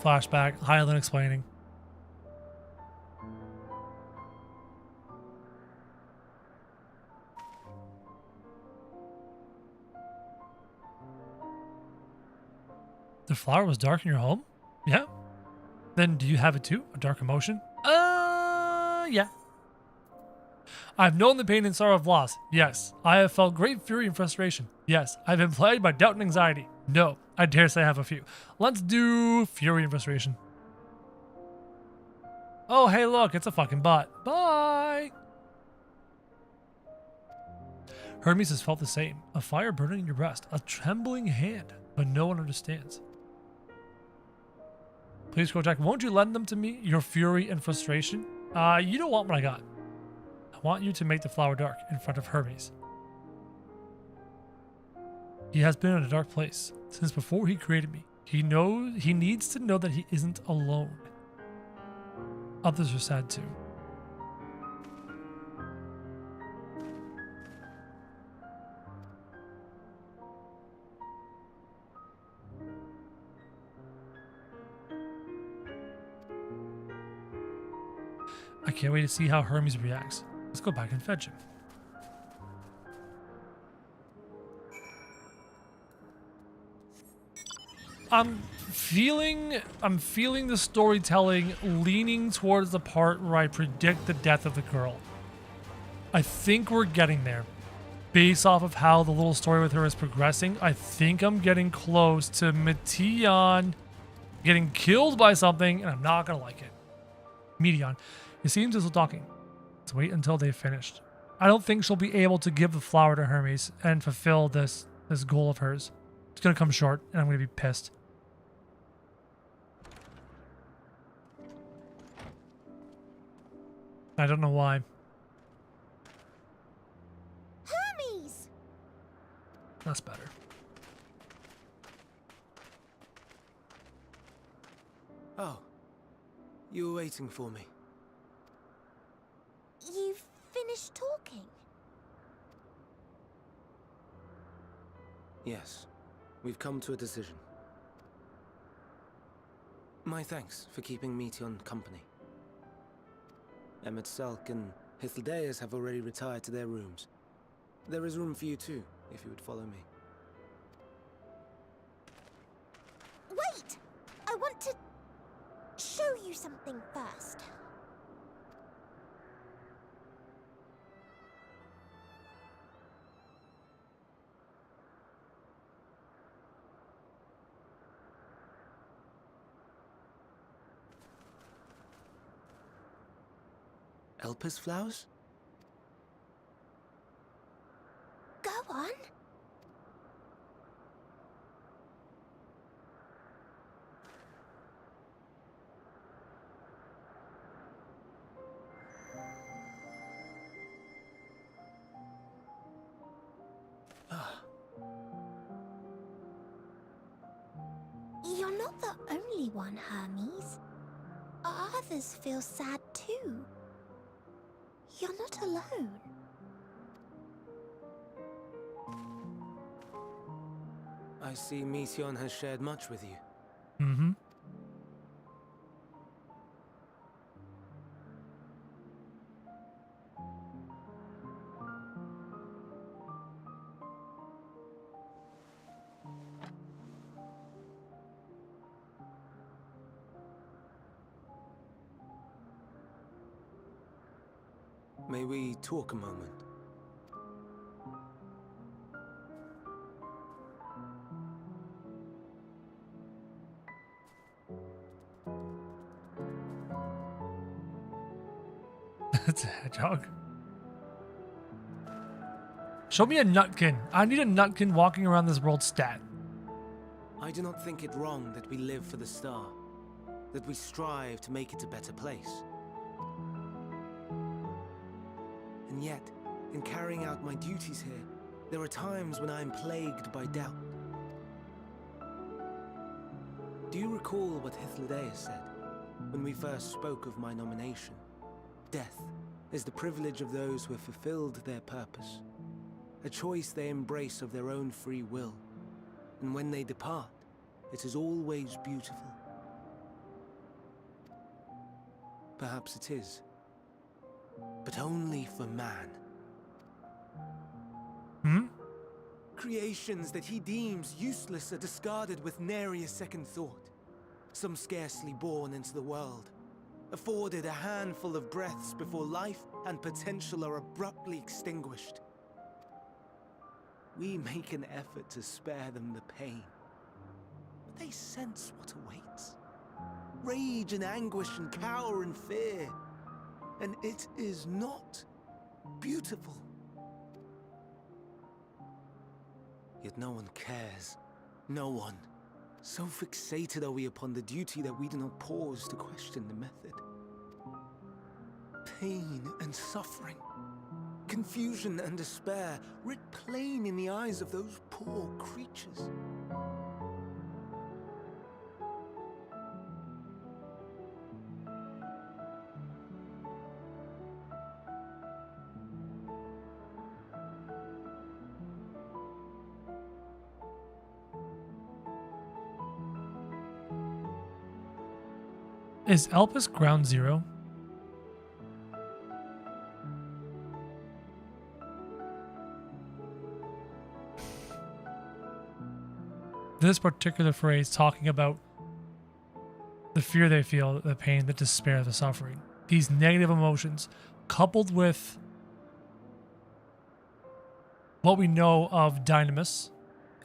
Flashback, Highland explaining. The flower was dark in your home? Yeah. Then do you have it too? A dark emotion? Yeah. I've known the pain and sorrow of loss. Yes. I have felt great fury and frustration. Yes. I've been plagued by doubt and anxiety. No. I dare say I have a few. Let's do fury and frustration. Oh, hey, look. It's a fucking bot. Bye. Hermes has felt the same. A fire burning in your breast. A trembling hand. But no one understands. Please, Krojak, won't you lend them to me? Your fury and frustration? You don't want what I got. I want you to make the flower dark in front of Hermes. He has been in a dark place since before he created me. He needs to know that he isn't alone. Others are sad too. I can't wait to see how Hermes reacts. Let's go back and fetch him. I'm feeling the storytelling leaning towards the part where I predict the death of the girl. I think we're getting there. Based off of how the little story with her is progressing, I think I'm getting close to Meteon getting killed by something, and I'm not gonna like it. Meteon. It seems as though talking. Let's wait until they've finished. I don't think she'll be able to give the flower to Hermes and fulfill this goal of hers. It's gonna come short, and I'm gonna be pissed. I don't know why. Hermes! That's better. Oh, you were waiting for me. You've finished talking? Yes, we've come to a decision. My thanks for keeping Meteon company. Emet-Selch and Hythlodaeus have already retired to their rooms. There is room for you too, if you would follow me. Wait! I want to show you something first. Elpis flowers? Go on. You're not the only one, Hermes. Others feel sad too. You're not alone. I see Meteon has shared much with you. Mm-hmm. May we talk a moment? That's a hedgehog. Show me a nutkin. I need a nutkin walking around this world stat. I do not think it wrong that we live for the star. that we strive to make it a better place. And yet, in carrying out my duties here, there are times when I am plagued by doubt. Do you recall what Hythlodaeus said when we first spoke of my nomination? Death is the privilege of those who have fulfilled their purpose, a choice they embrace of their own free will, and when they depart, it is always beautiful. Perhaps it is, but only for man. Creations that he deems useless are discarded with nary a second thought. Some scarcely born into the world, afforded a handful of breaths before life and potential are abruptly extinguished. We make an effort to spare them the pain, but they sense what awaits. Rage and anguish and cower and fear, and it is not beautiful. Yet no one cares. No one. So fixated are we upon the duty that we do not pause to question the method. Pain and suffering, confusion and despair, writ plain in the eyes of those poor creatures. Is Elpis ground zero? This particular phrase talking about the fear they feel, the pain, the despair, the suffering. These negative emotions coupled with what we know of Dynamis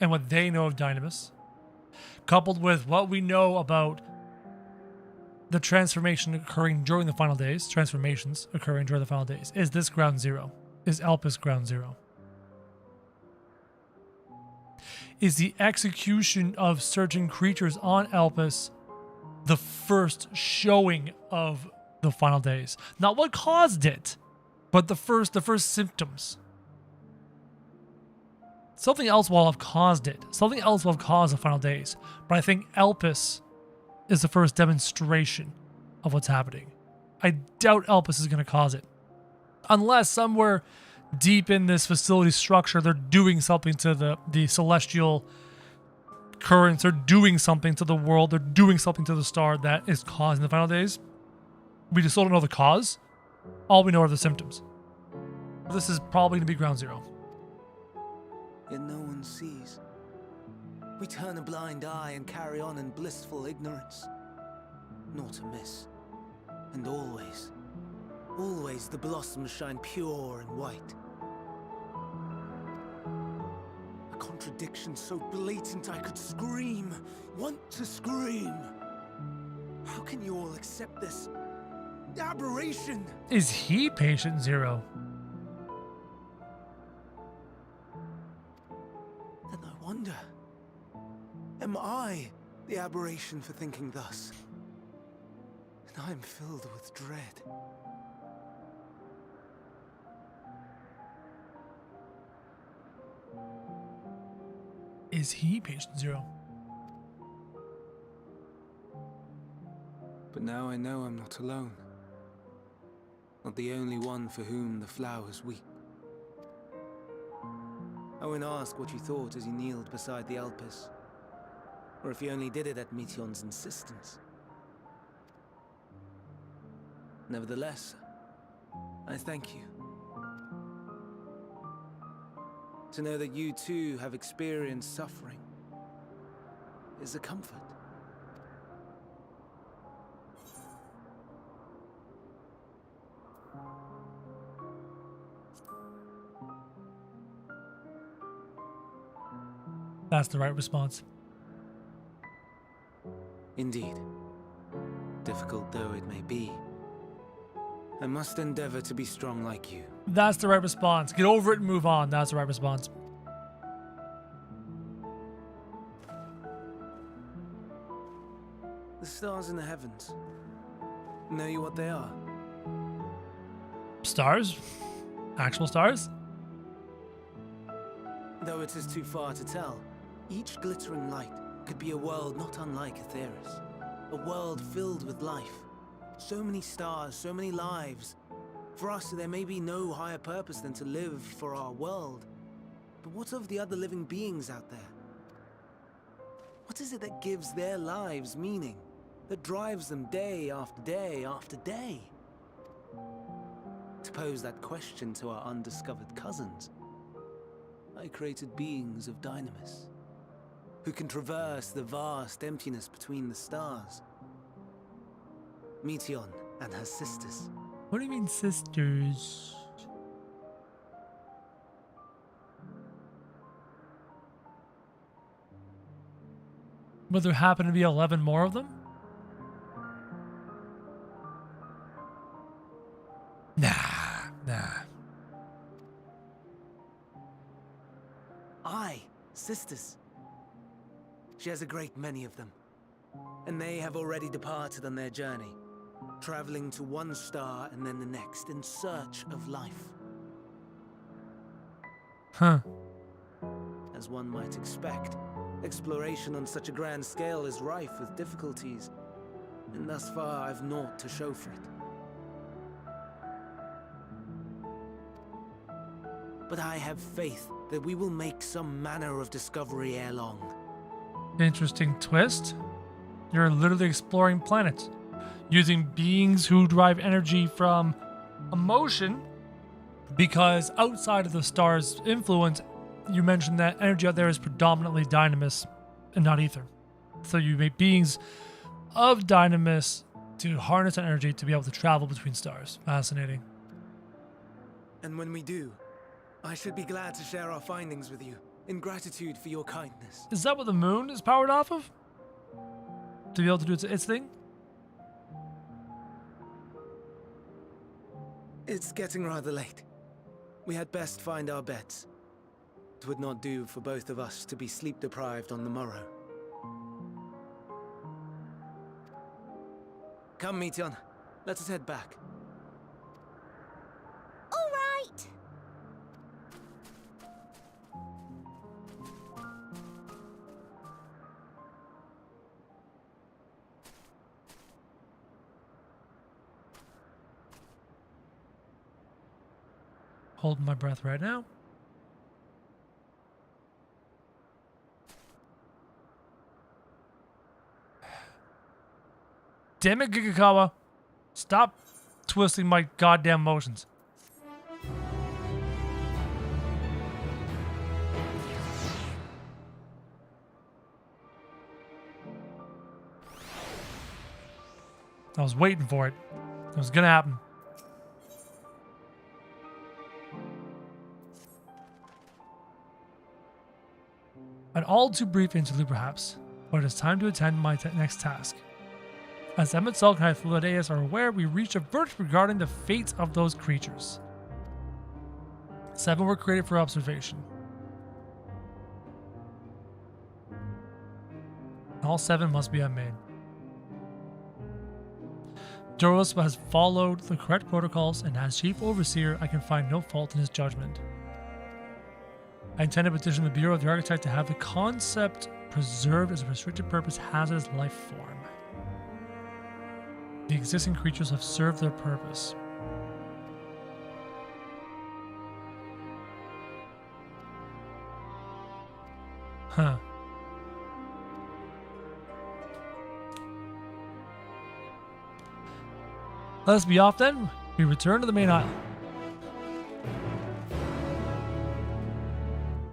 and what they know of Dynamis, coupled with what we know about the transformation occurring during the final days, transformations occurring during the final days. Is this ground zero? Is Elpis ground zero? Is the execution of certain creatures on Elpis the first showing of the final days? Not what caused it, but the first symptoms. Something else will have caused it. Something else will have caused the final days. But I think Elpis is the first demonstration of what's happening. I doubt Elpis is going to cause it. Unless somewhere deep in this facility structure, they're doing something to the celestial currents, they're doing something to the world, they're doing something to the star that is causing the final days. We just still don't know the cause. All we know are the symptoms. This is probably going to be ground zero. Yet no one sees. We turn a blind eye and carry on in blissful ignorance. Not a miss. And always, always the blossoms shine pure and white. A contradiction so blatant I could scream, want to scream. How can you all accept this aberration? Is he patient zero? Then I wonder, am I the aberration for thinking thus? And I am filled with dread. Is he patient zero? But now I know I'm not alone. Not the only one for whom the flowers weep. I won't ask what you thought as you kneeled beside the Elpis, or if you only did it at Meteon's insistence. Nevertheless, I thank you. To know that you too have experienced suffering is a comfort. That's the right response. Indeed. Difficult though it may be, I must endeavor to be strong like you. That's the right response. Get over it and move on. That's the right response. The stars in the heavens. Know you what they are? Stars? Actual stars? Though it is too far to tell, each glittering light could be a world not unlike Aetheris. A world filled with life. So many stars, so many lives. For us, there may be no higher purpose than to live for our world. But what of the other living beings out there? What is it that gives their lives meaning? That drives them day after day after day? To pose that question to our undiscovered cousins, I created beings of dynamis, who can traverse the vast emptiness between the stars. Meteion and her sisters. What do you mean, sisters? Will there happen to be 11 more of them? Nah. Aye, sisters. She has a great many of them. And they have already departed on their journey, traveling to one star and then the next in search of life. Huh. As one might expect, exploration on such a grand scale is rife with difficulties, and thus far I've naught to show for it. But I have faith that we will make some manner of discovery ere long. Interesting twist. You're literally exploring planets, using beings who derive energy from emotion, because outside of the star's influence, you mentioned that energy out there is predominantly dynamis and not ether. So you make beings of dynamis to harness that energy to be able to travel between stars. Fascinating. And when we do, I should be glad to share our findings with you, in gratitude for your kindness. Is that what the moon is powered off of? To be able to do its thing? It's getting rather late. We had best find our beds. It would not do for both of us to be sleep-deprived on the morrow. Come, Meteion. Let us head back. All right. Holding my breath right now. Damn it, Gigakawa. Stop twisting my goddamn motions. I was waiting for it. It was gonna happen. An all too brief interlude perhaps, but it is time to attend my next task. As Emmett Salk and Hythlodaeus are aware, we reached a verdict regarding the fates of those creatures. 7 were created for observation. All 7 must be unmade. Doros has followed the correct protocols, and as Chief Overseer, I can find no fault in his judgment. I intend to petition the Bureau of the Architect to have the concept preserved as a restricted purpose hazardous life form. The existing creatures have served their purpose. Huh. Let us be off then. We return to the main island.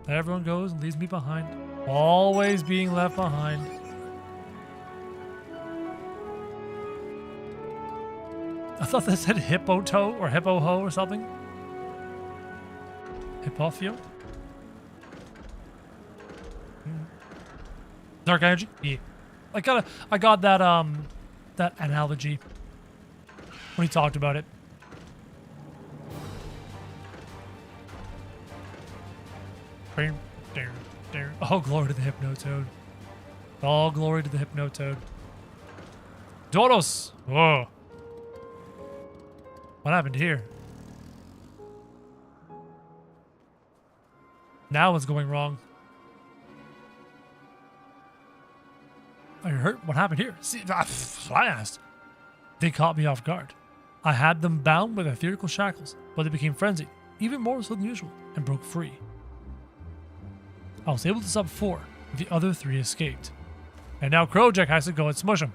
Everyone goes and leaves me behind. Always being left behind. I thought that said hippo toe or hippo ho or something. Hippofio? Dark energy? Yeah. I got that that analogy when he talked about it. All glory to the Hypnotoad. All glory to the Hypnotoad. Doros! Whoa. What happened here? Now what's going wrong? Are you hurt? What happened here? See, I asked. They caught me off guard. I had them bound with etherical shackles, but they became frenzied, even more so than usual, and broke free. I was able to stop 4, the other 3 escaped. And now Krojak has to go and smush them.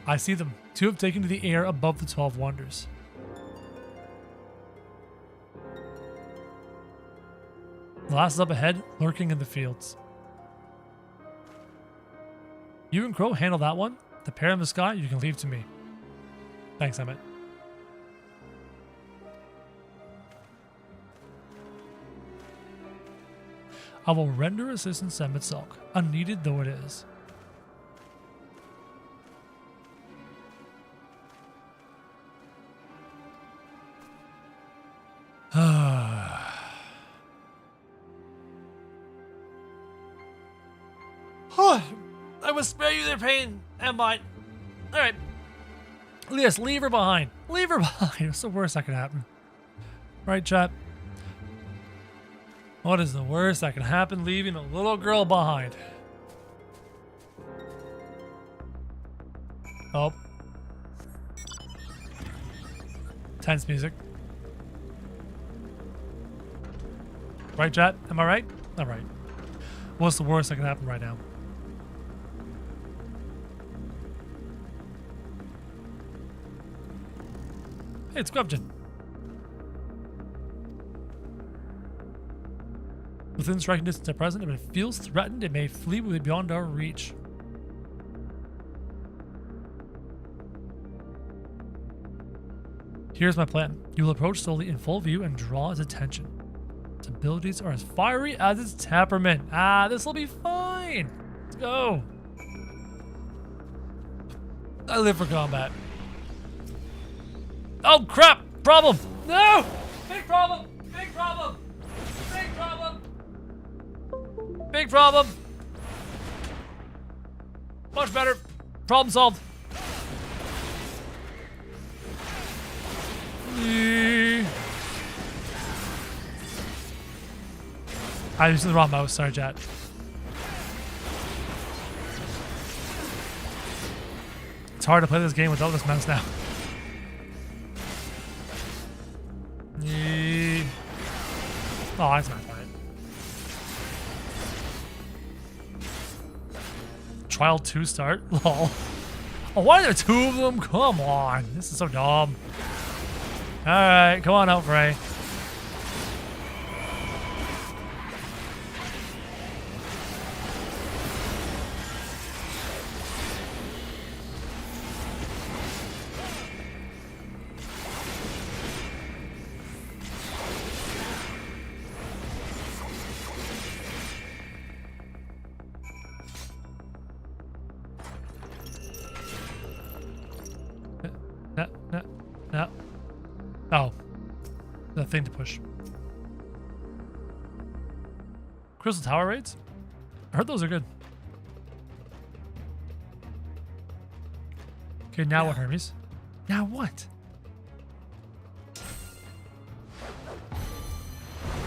I see them. 2 have taken to the air above the 12 wonders. The last is up ahead, lurking in the fields. You and Crow handle that one. The pair in the sky, you can leave to me. Thanks, Emmett. I will render assistance to Emmett Selk, unneeded though it is. I will spare you their pain and mine. Alright. Yes, leave her behind. Leave her behind. What's the worst that can happen? Right, chat? What is the worst that can happen? Leaving a little girl behind. Oh. Tense music. Right, chat? Am I right? All right. What's the worst that can happen right now? Hey, it's Grubjin. Within striking distance at present, if it feels threatened, it may flee beyond our reach. Here's my plan. You will approach slowly in full view and draw its attention. Its abilities are as fiery as its temperament. Ah, this will be fine. Let's go. I live for combat. Oh crap! Problem! No! Big problem! Big problem! Big problem! Big problem! Much better. Problem solved. I used the wrong mouse, sorry, chat. It's hard to play this game without this mouse now. Oh, that's not fine. Trial 2 start? Lol. Oh, why are there 2 of them? Come on. This is so dumb. Alright, come on out, Frey. No. Oh. The thing to push. Crystal Tower raids? I heard those are good. Okay, now what, Hermes? Now what?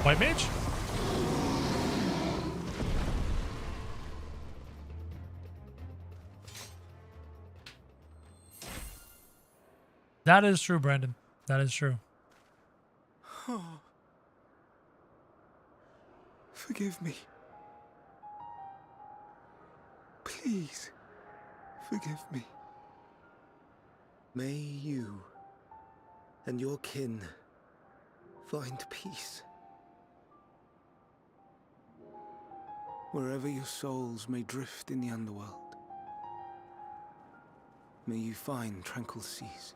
White Mage? That is true, Brandon. That is true. Oh. Forgive me. Please, forgive me. May you and your kin find peace. Wherever your souls may drift in the underworld, may you find tranquil seas.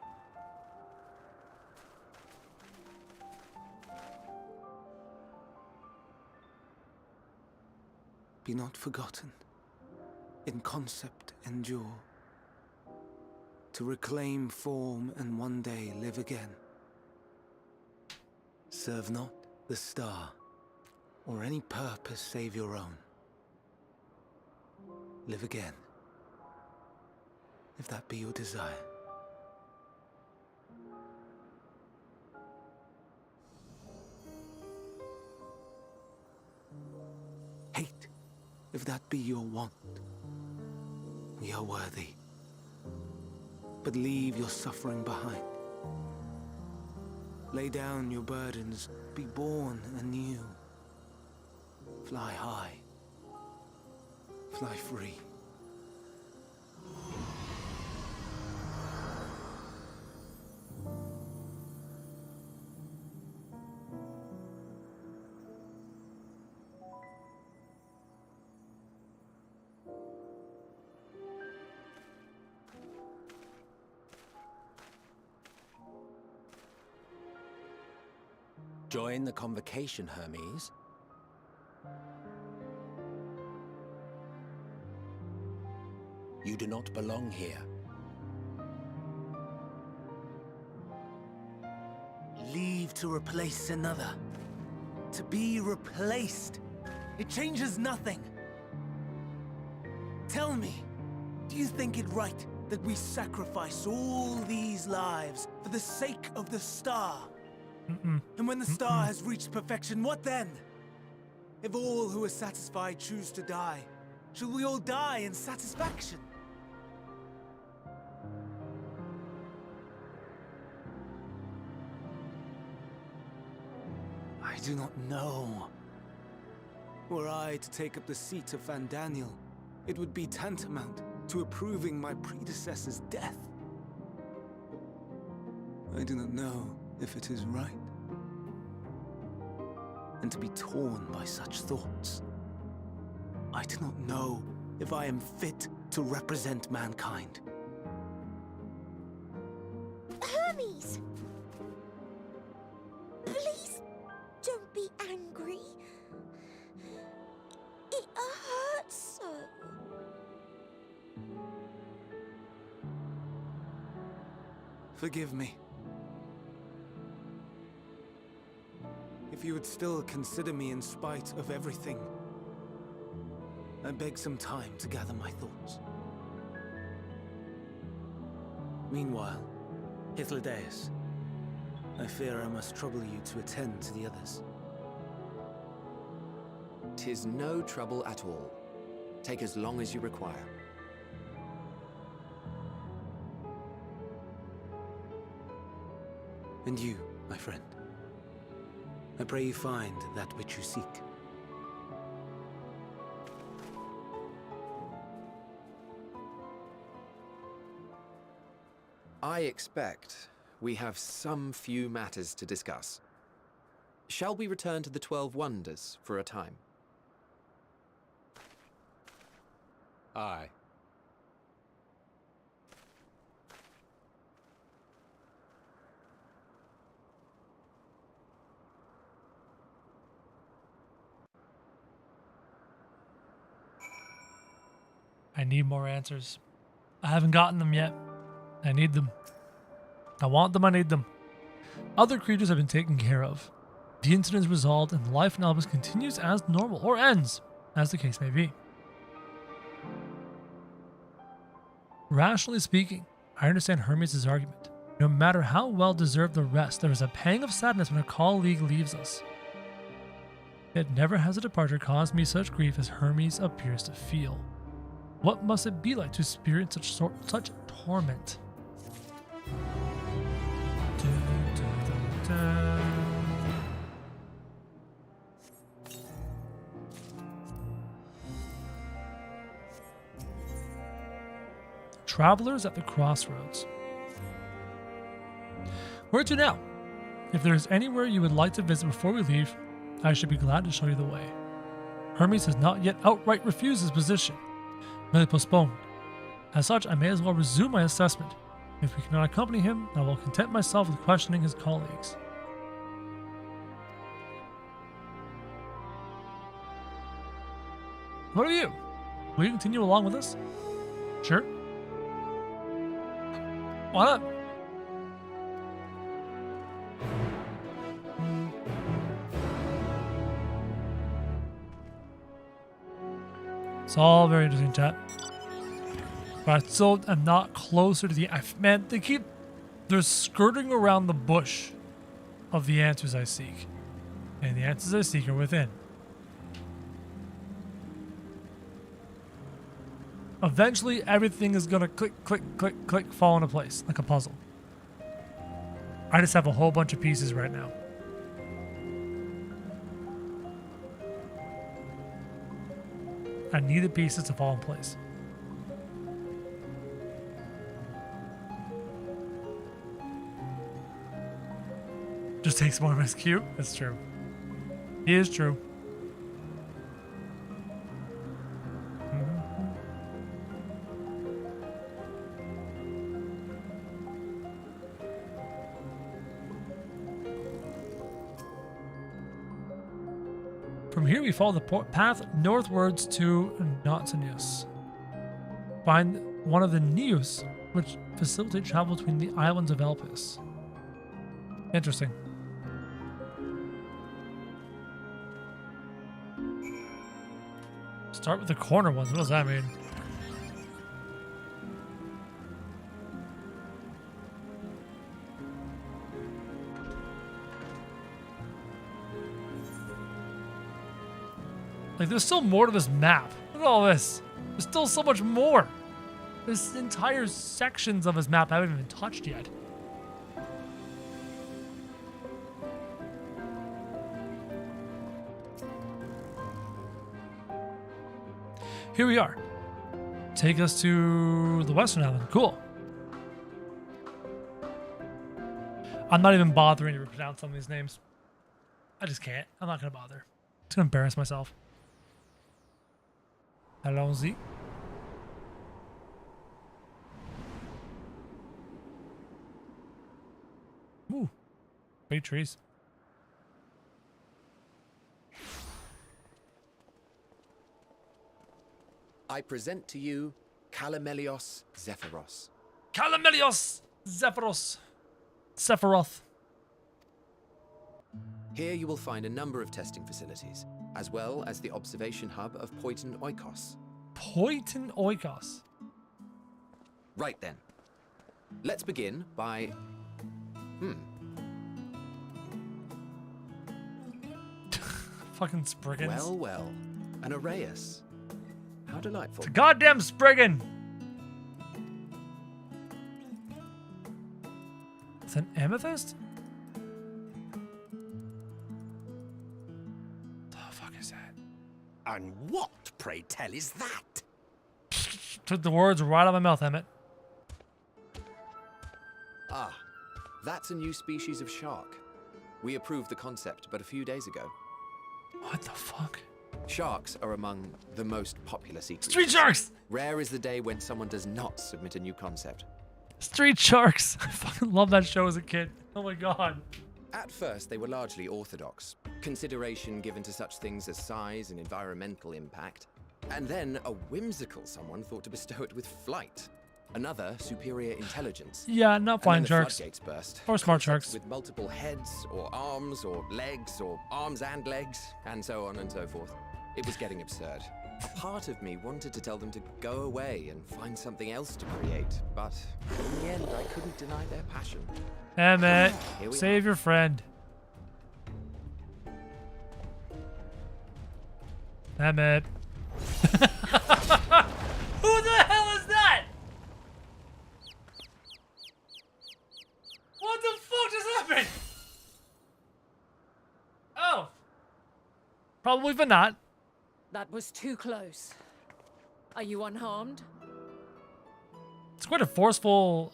Be not forgotten, in concept endure, to reclaim form and one day live again. Serve not the star, or any purpose save your own. Live again, if that be your desire. Hate, if that be your want. We are worthy. But leave your suffering behind. Lay down your burdens, be born anew. Fly high, fly free. Join the convocation, Hermes. You do not belong here. Leave to replace another. To be replaced. It changes nothing. Tell me, do you think it right that we sacrifice all these lives for the sake of the star? And when the star has reached perfection, what then? If all who are satisfied choose to die, shall we all die in satisfaction? I do not know. Were I to take up the seat of Fandaniel, it would be tantamount to approving my predecessor's death. I do not know if it is right. And to be torn by such thoughts, I do not know if I am fit to represent mankind. Hermes! Please don't be angry. It hurts so. Forgive me. If you would still consider me in spite of everything, I beg some time to gather my thoughts. Meanwhile, Hythlodaeus, I fear I must trouble you to attend to the others. 'Tis no trouble at all. Take as long as you require. And you, my friend, I pray you find that which you seek. I expect we have some few matters to discuss. Shall we return to the 12 Wonders for a time? Aye. I need more answers. I haven't gotten them yet. I need them. I want them, I need them. Other creatures have been taken care of. The incident is resolved and life in Albus continues as normal, or ends, as the case may be. Rationally speaking, I understand Hermes' argument. No matter how well deserved the rest, there is a pang of sadness when a colleague leaves us. Yet never has a departure caused me such grief as Hermes appears to feel. What must it be like to experience such torment? Travelers at the crossroads. Where to now? If there is anywhere you would like to visit before we leave, I should be glad to show you the way. Hermes has not yet outright refused his position, merely postponed. As such, I may as well resume my assessment. If we cannot accompany him, I will content myself with questioning his colleagues. What are you? Will you continue along with us? Sure. Why not? It's all very interesting, chat. But I still am not closer to the... Man, they're skirting around the bush of the answers I seek. And the answers I seek are within. Eventually, everything is gonna click, click, click, click, fall into place, like a puzzle. I just have a whole bunch of pieces right now. I need the pieces to fall in place. Just takes more MSQ? That's true. He is true. From here, we follow the path northwards to Nautilus. Find one of the Neos, which facilitate travel between the islands of Elpis. Interesting. Start with the corner ones. What does that mean? Like, there's still more to this map. Look at all this. There's still so much more. There's entire sections of this map I haven't even touched yet. Here we are. Take us to the Western Island. Cool. I'm not even bothering to pronounce some of these names. I just can't. I'm not going to bother. I'm just going to embarrass myself. Allons-y. Ooh. Great trees. I present to you Calamelios Zephyros. Calamelios Zephyros. Sephiroth. Here you will find a number of testing facilities, as well as the observation hub of Poiton Oikos. Poiton Oikos. Right then. Let's begin by... Fucking Spriggans. Well, well. An Arraius. How delightful. It's a goddamn Spriggan. It's an amethyst? The fuck is that? And what, pray tell, is that? Took the words right out of my mouth, Emmett. Ah, that's a new species of shark. We approved the concept but a few days ago. What the fuck? Sharks are among the most popular sea creatures. Street sharks! Rare is the day when someone does not submit a new concept. Street sharks. I fucking love that show as a kid. Oh my god. At first, they were largely orthodox, consideration given to such things as size and environmental impact. And then a whimsical someone thought to bestow it with flight. Another, superior intelligence. Yeah, not flying and then the sharks. floodgates burst. Or smart Concepts sharks. with multiple heads, or arms and legs, and so on and so forth. It was getting absurd. A part of me wanted to tell them to go away and find something else to create, but in the end, I couldn't deny their passion. Emmett, Here we save your friend. Emmett. Who the hell is that? What the fuck just happened? Oh. Probably Vanat. That was too close. Are you unharmed? It's quite a forceful,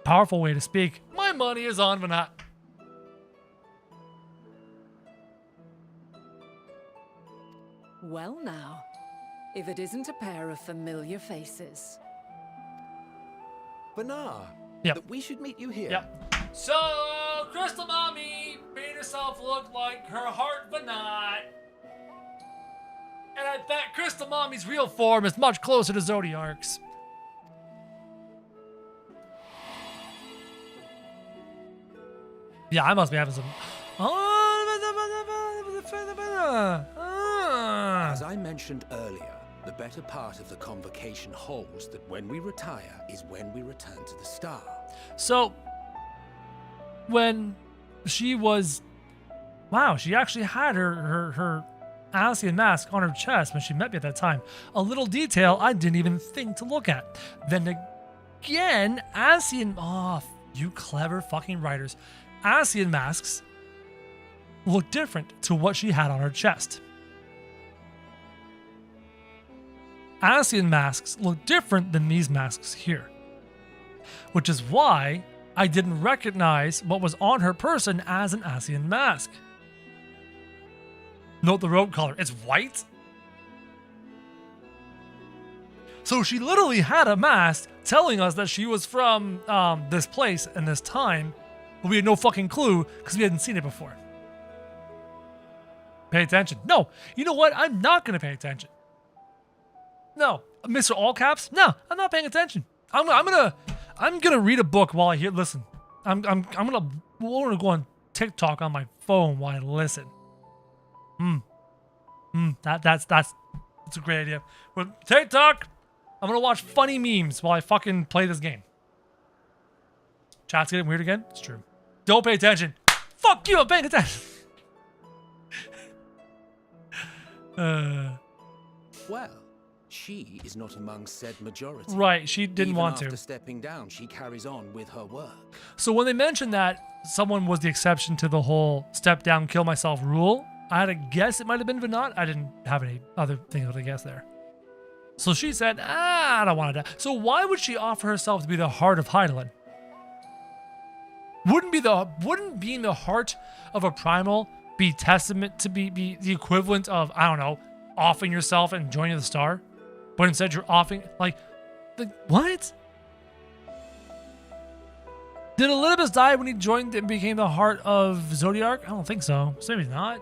powerful way to speak. My money is on Vanat. Well now, if it isn't a pair of familiar faces. Banar, Yep. that we should meet you here. Yep. So, Crystal Mommy made herself look like her heart Vanat. And I bet Crystal Mommy's real form is much closer to Zodiark's. Yeah, I must be having some... As I mentioned earlier, The better part of the convocation holds that when we retire is when we return to the star. So, when she was... Wow, she actually had her Ascian mask on her chest when she met me at that time. A little detail I didn't even think to look at. Then again, Ascian... Oh, you clever fucking writers. Ascian masks look different to what she had on her chest. Ascian masks look different than these masks here. Which is why I didn't recognize what was on her person as an Ascian mask. Note the robe color. It's white. So she literally had a mask telling us that she was from this place and this time, but we had no fucking clue because we hadn't seen it before. Pay attention. No, you know what? I'm not going to pay attention. No, Mr. All Caps. No, I'm not paying attention. I'm gonna read a book while I listen. I'm gonna go on TikTok on my phone while I listen. That's a great idea. With TikTok, I'm gonna watch funny memes while I fucking play this game. Chat's getting weird again. It's true. Don't pay attention. Fuck you. I'm paying attention. Well, she is not among said majority. Right, she didn't Even want to. After stepping down, she carries on with her work. So when they mentioned that someone was the exception to the whole step down, kill myself rule, I had a guess it might have been Venat. I didn't have any other things to guess there. So she said, I don't want to die. So why would she offer herself to be the heart of Hydaelyn? Wouldn't being the heart of a primal be testament to be the equivalent of, I don't know, offing yourself and joining the star? But instead you're offing, like what? Did Elidibus die when he joined and became the heart of Zodiark? I don't think so. So maybe not.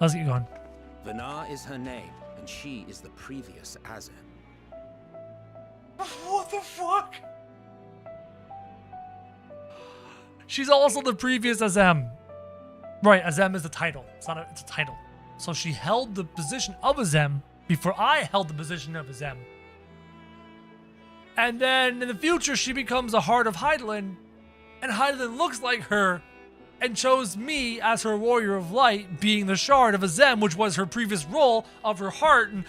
Let's keep going. Venar is her name, and she is the previous Azem. What the fuck? She's also the previous Azem. Right, Azem is the title. It's a title. So she held the position of Azem before I held the position of Azem. And then in the future, she becomes a heart of Hydaelyn, and Hydaelyn looks like her and chose me as her warrior of light, being the shard of Azem, which was her previous role of her heart. And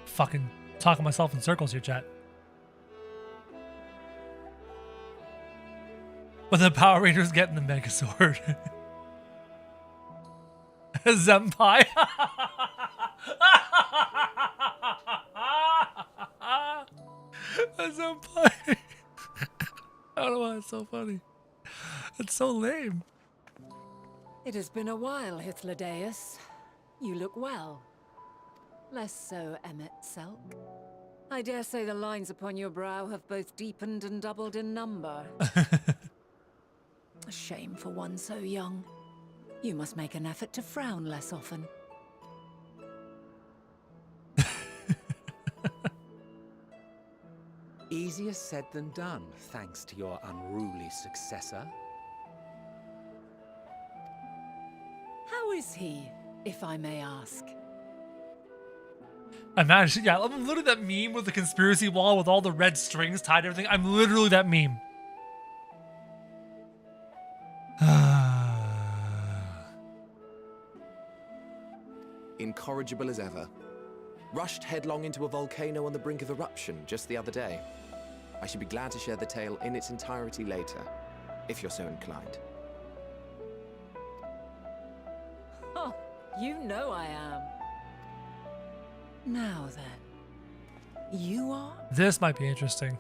fucking talking myself in circles here, chat. But the Power Rangers getting the Megazord. Zenpai. Zenpai. I don't know why it's so funny. It's so lame. It has been a while, Hythlodaeus. You look well. Less so, Emmet Selk. I dare say the lines upon your brow have both deepened and doubled in number. A shame for one so young. You must make an effort to frown less often. Easier said than done, thanks to your unruly successor. How is he, if I may ask? Imagine, yeah, I'm literally that meme with the conspiracy wall with all the red strings tied to everything. I'm literally that meme. Incorrigible as ever. Rushed headlong into a volcano on the brink of eruption just the other day. I should be glad to share the tale in its entirety later, if you're so inclined. Oh, you know I am. Now then, you are? This might be interesting.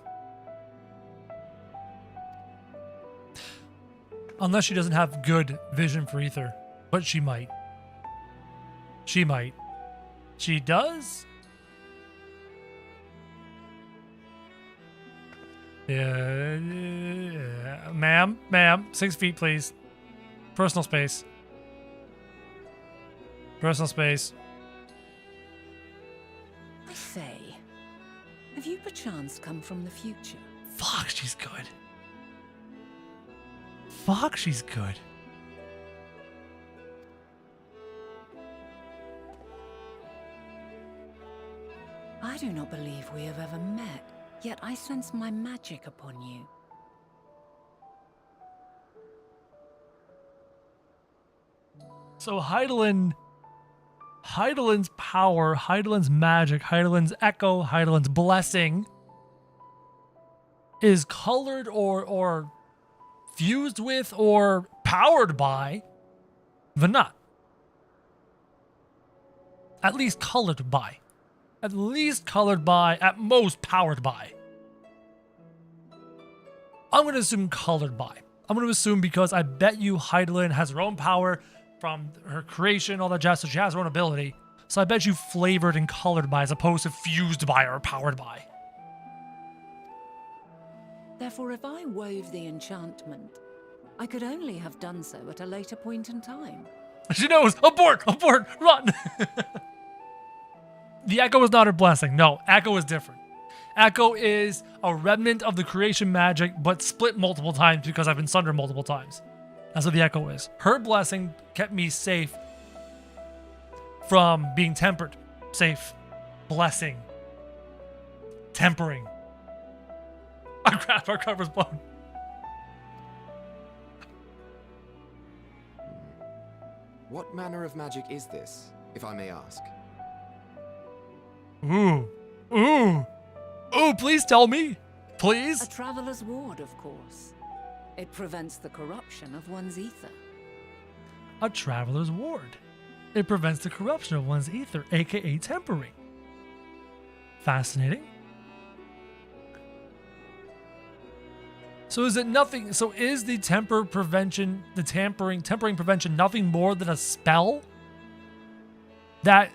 Unless she doesn't have good vision for ether, but she might. She might. She does? Yeah. Ma'am, 6 feet, please. Personal space. Personal space. I say, have you perchance come from the future? Fuck, she's good. fuck, she's good. I do not believe we have ever met, yet I sense my magic upon you. So Hydaelyn's power, Hydaelyn's magic, Hydaelyn's echo, Hydaelyn's blessing is colored or fused with or powered by Vanat. At least colored by. At least colored by, at most powered by. I'm going to assume colored by. I'm going to assume because I bet you Hydaelyn has her own power from her creation, all that jazz, so she has her own ability. So I bet you flavored and colored by as opposed to fused by or powered by. Therefore, if I wove the enchantment, I could only have done so at a later point in time. She knows! Abort! Abort! Run! The Echo is not her blessing. No, Echo is different. Echo is a remnant of the creation magic, but split multiple times because I've been sundered multiple times. That's what the Echo is. Her blessing kept me safe from being tempered. Safe. Blessing. Tempering. Oh crap, our cover's blown. What manner of magic is this, if I may ask? Ooh. Ooh. Ooh, please tell me. Please. A traveler's ward, of course. It prevents the corruption of one's ether. A traveler's ward. It prevents the corruption of one's ether, aka tempering. Fascinating. So is it nothing? So is the tampering prevention nothing more than a spell that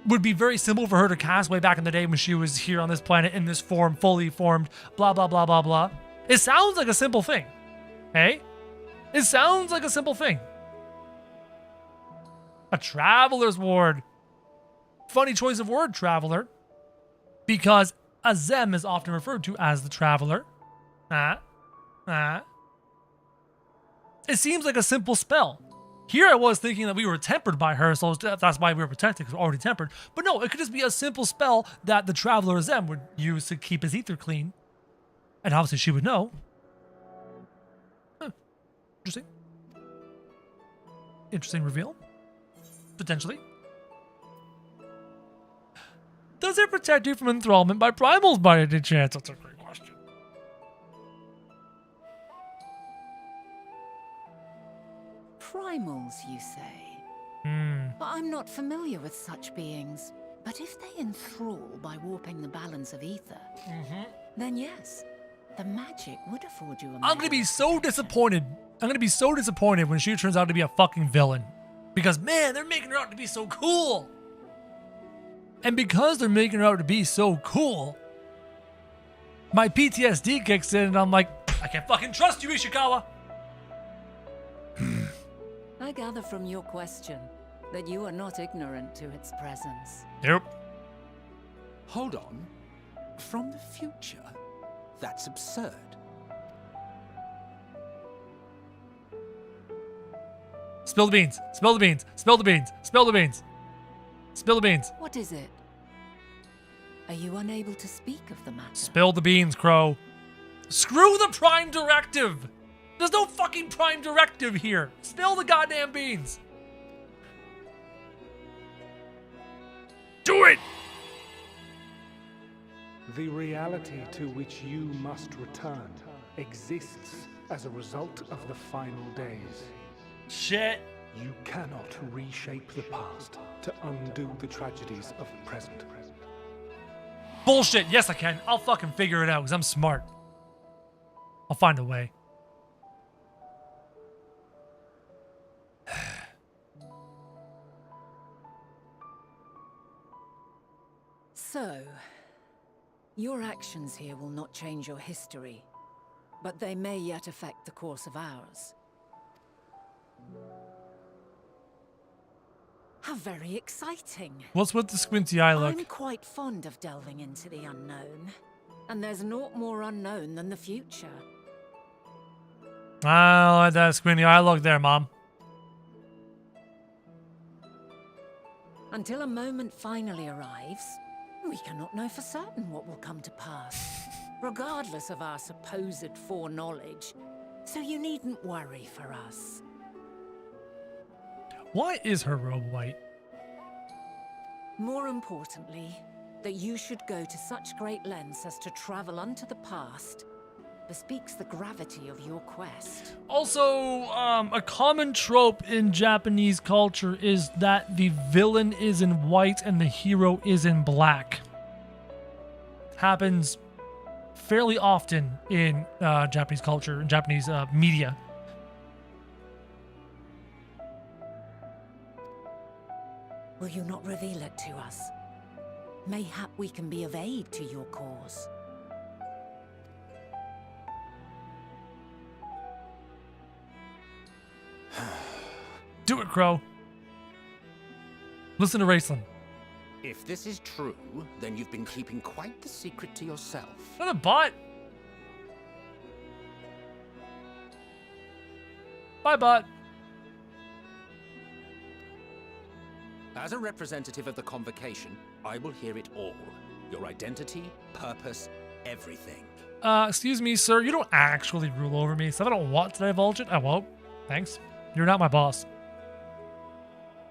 would be very simple for her to cast way back in the day when she was here on this planet in this form, fully formed, blah, blah, blah, blah, blah. It sounds like a simple thing. Hey? It sounds like a simple thing. A traveler's ward. Funny choice of word, traveler. Because Azem is often referred to as the traveler. It seems like a simple spell. Here I was thinking that we were tempered by her, so that's why we were protected, because we're already tempered. But no, it could just be a simple spell that the traveler Azem would use to keep his ether clean. And obviously she would know. Interesting. Interesting reveal. Potentially. Does it protect you from enthrallment by primals by any chance? That's a great question. Primals, you say? But I'm not familiar with such beings. But if they enthrall by warping the balance of ether, then yes, the magic would afford you a I'm gonna be so disappointed. I'm gonna be so disappointed when she turns out to be a fucking villain. Because, man, they're making her out to be so cool. And because they're making her out to be so cool, my PTSD kicks in and I'm like, I can't fucking trust you, Ishikawa. I gather from your question that you are not ignorant to its presence. Nope. Hold on. From the future? That's absurd. Spill the beans. Spill the beans. Spill the beans. Spill the beans. Spill the beans. What is it? Are you unable to speak of the matter? Spill the beans, Crow. Screw the Prime Directive. There's no fucking Prime Directive here. Spill the goddamn beans. Do it! The reality to which you must return exists as a result of the final days. Shit. You cannot reshape the past to undo the tragedies of the present. Bullshit. Yes, I can. I'll fucking figure it out because I'm smart. I'll find a way. So, your actions here will not change your history, but they may yet affect the course of ours. How very exciting. What's with the squinty eye look? I'm quite fond of delving into the unknown, and there's naught more unknown than the future. Oh, that squinty eye look there, Mom. Until a moment finally arrives, we cannot know for certain what will come to pass, regardless of our supposed foreknowledge. So you needn't worry for us. Why is her robe white? More importantly, that you should go to such great lengths as to travel unto the past bespeaks the gravity of your quest. Also, a common trope in Japanese culture is that the villain is in white and the hero is in black. Happens fairly often in Japanese culture, in Japanese media. Will you not reveal it to us? Mayhap we can be of aid to your cause. Do it, Crow. Listen to Raceland. If this is true, then you've been keeping quite the secret to yourself. Another bot. Bye, bot. As a representative of the Convocation, I will hear it all. Your identity, purpose, everything. Excuse me, sir. You don't actually rule over me, so if I don't want to divulge it, I won't. Thanks. You're not my boss.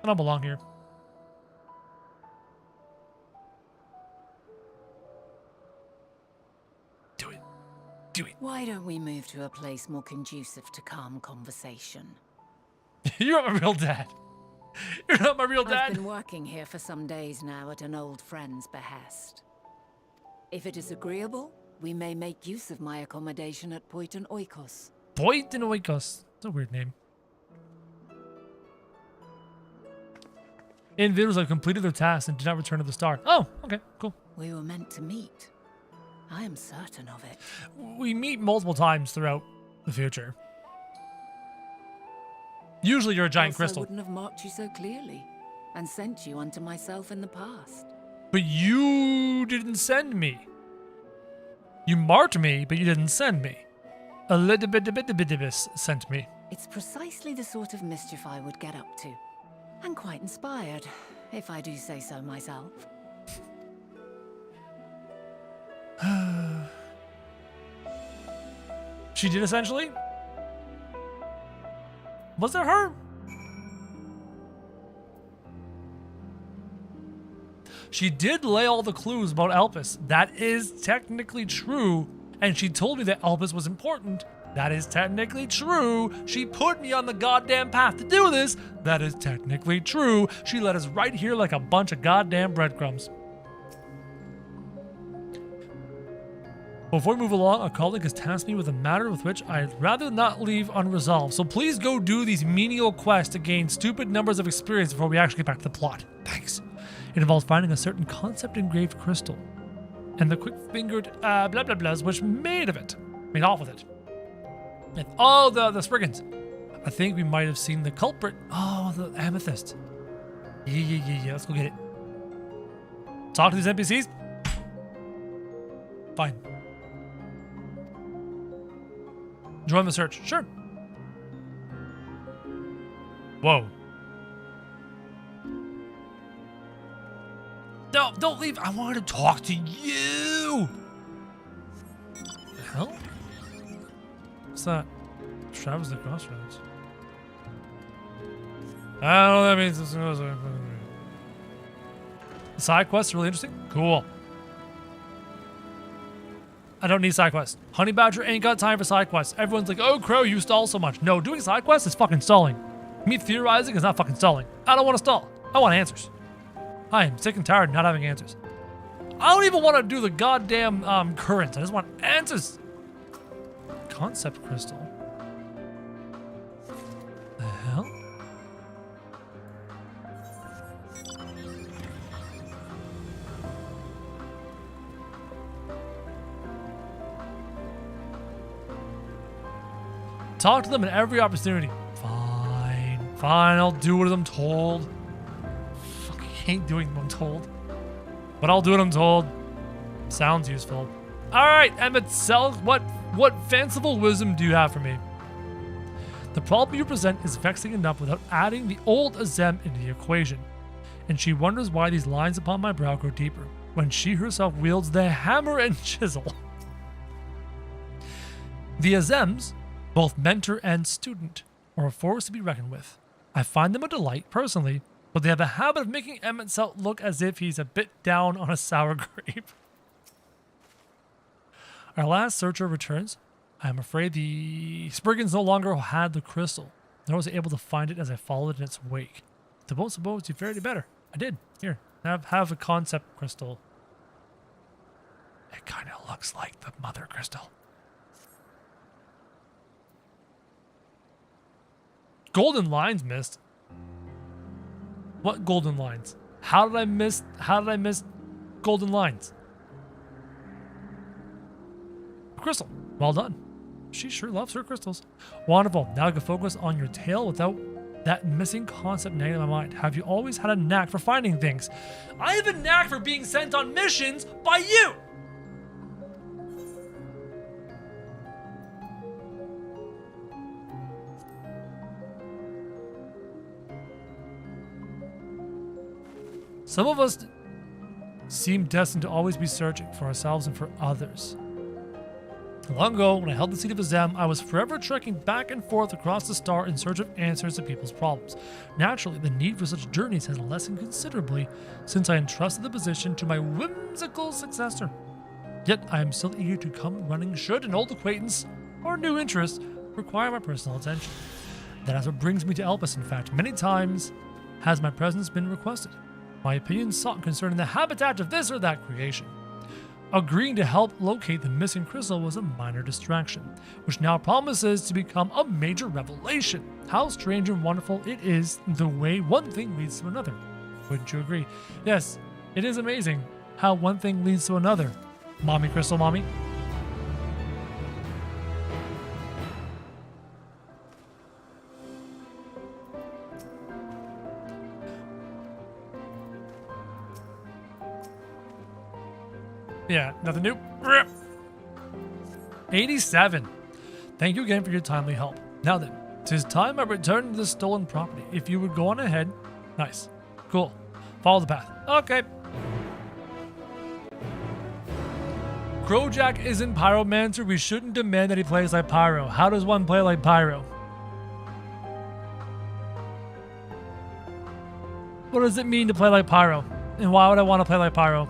I don't belong here. Do it. Do it. Why don't we move to a place more conducive to calm conversation? You're not my real dad. You're not my real I've dad. been working here for some days now at an old friend's behest. If it is agreeable, we may make use of my accommodation at Poiton Oikos. Poiton Oikos. It's a weird name. Invaders have completed their tasks and did not return to the star. Oh, okay, cool. We were meant to meet. I am certain of it. We meet multiple times throughout the future. Usually you're a giant Else crystal. I wouldn't have marked you so clearly and sent you unto myself in the past. But you didn't send me. You marked me, but you didn't send me. A little bit sent me. It's precisely the sort of mischief I would get up to. And quite inspired, if I do say so myself. She did essentially? Was it her? She did lay all the clues about Elpis. That is technically true. And she told me that Elpis was important. That is technically true. She put me on the goddamn path to do this. That is technically true. She led us right here like a bunch of goddamn breadcrumbs. Before we move along, a colleague has tasked me with a matter with which I'd rather not leave unresolved. So please go do these menial quests to gain stupid numbers of experience before we actually get back to the plot. Thanks. It involves finding a certain concept-engraved crystal and the quick-fingered blah blah blahs which made off with it. And all the spriggans. I think we might have seen the culprit. Oh, the amethyst. Yeah. Let's go get it. Talk to these NPCs. Fine. Join the search. Sure. Whoa. No, don't leave. I wanted to talk to you. The hell? What's that? Travis the Crossroads. I don't know what that means. The side quests are really interesting. Cool. I don't need side quests. Honey Badger ain't got time for side quests. Everyone's like, oh, Crow, you stall so much. No, doing side quests is fucking stalling. Me theorizing is not fucking stalling. I don't want to stall. I want answers. I am sick and tired of not having answers. I don't even want to do the goddamn current. I just want answers. Concept crystal. The hell? Talk to them at every opportunity. Fine, I'll do what I'm told. Fucking hate doing what I'm told. But I'll do what I'm told. Sounds useful. Alright, Emmett Selk, what fanciful wisdom do you have for me? The problem you present is vexing enough without adding the old Azem into the equation. And she wonders why these lines upon my brow grow deeper, when she herself wields the hammer and chisel. The Azems, both mentor and student, are a force to be reckoned with. I find them a delight, personally, but they have a habit of making Emet look as if he's a bit down on a sour grape. Our last searcher returns. I am afraid the Spriggans no longer had the crystal, nor was I able to find it as I followed in its wake. Suppose you fared it better. I did. Here, have a concept crystal. It kind of looks like the mother crystal. Golden lines missed. What golden lines? How did I miss golden lines? Crystal. Well done. She sure loves her crystals. Wonderful. Now I can focus on your tale without that missing concept nagging in my mind. Have you always had a knack for finding things? I have a knack for being sent on missions by you! Some of us seem destined to always be searching for ourselves and for others. Long ago, when I held the seat of Azem, I was forever trekking back and forth across the star in search of answers to people's problems. Naturally, the need for such journeys has lessened considerably since I entrusted the position to my whimsical successor. Yet, I am still eager to come running should an old acquaintance or new interest require my personal attention. That is what brings me to Elpis, in fact. Many times has my presence been requested. My opinion sought concerning the habitat of this or that creation. Agreeing to help locate the missing crystal was a minor distraction, which now promises to become a major revelation. How strange and wonderful it is the way one thing leads to another. Wouldn't you agree? Yes, it is amazing how one thing leads to another. Mommy Crystal Mommy? Yeah, nothing new. 87. Thank you again for your timely help. Now then, 'tis time I return to the stolen property. If you would go on ahead. Nice. Cool. Follow the path. Okay. Krojak isn't Pyromancer. We shouldn't demand that he plays like Pyro. How does one play like Pyro? What does it mean to play like Pyro? And why would I want to play like Pyro?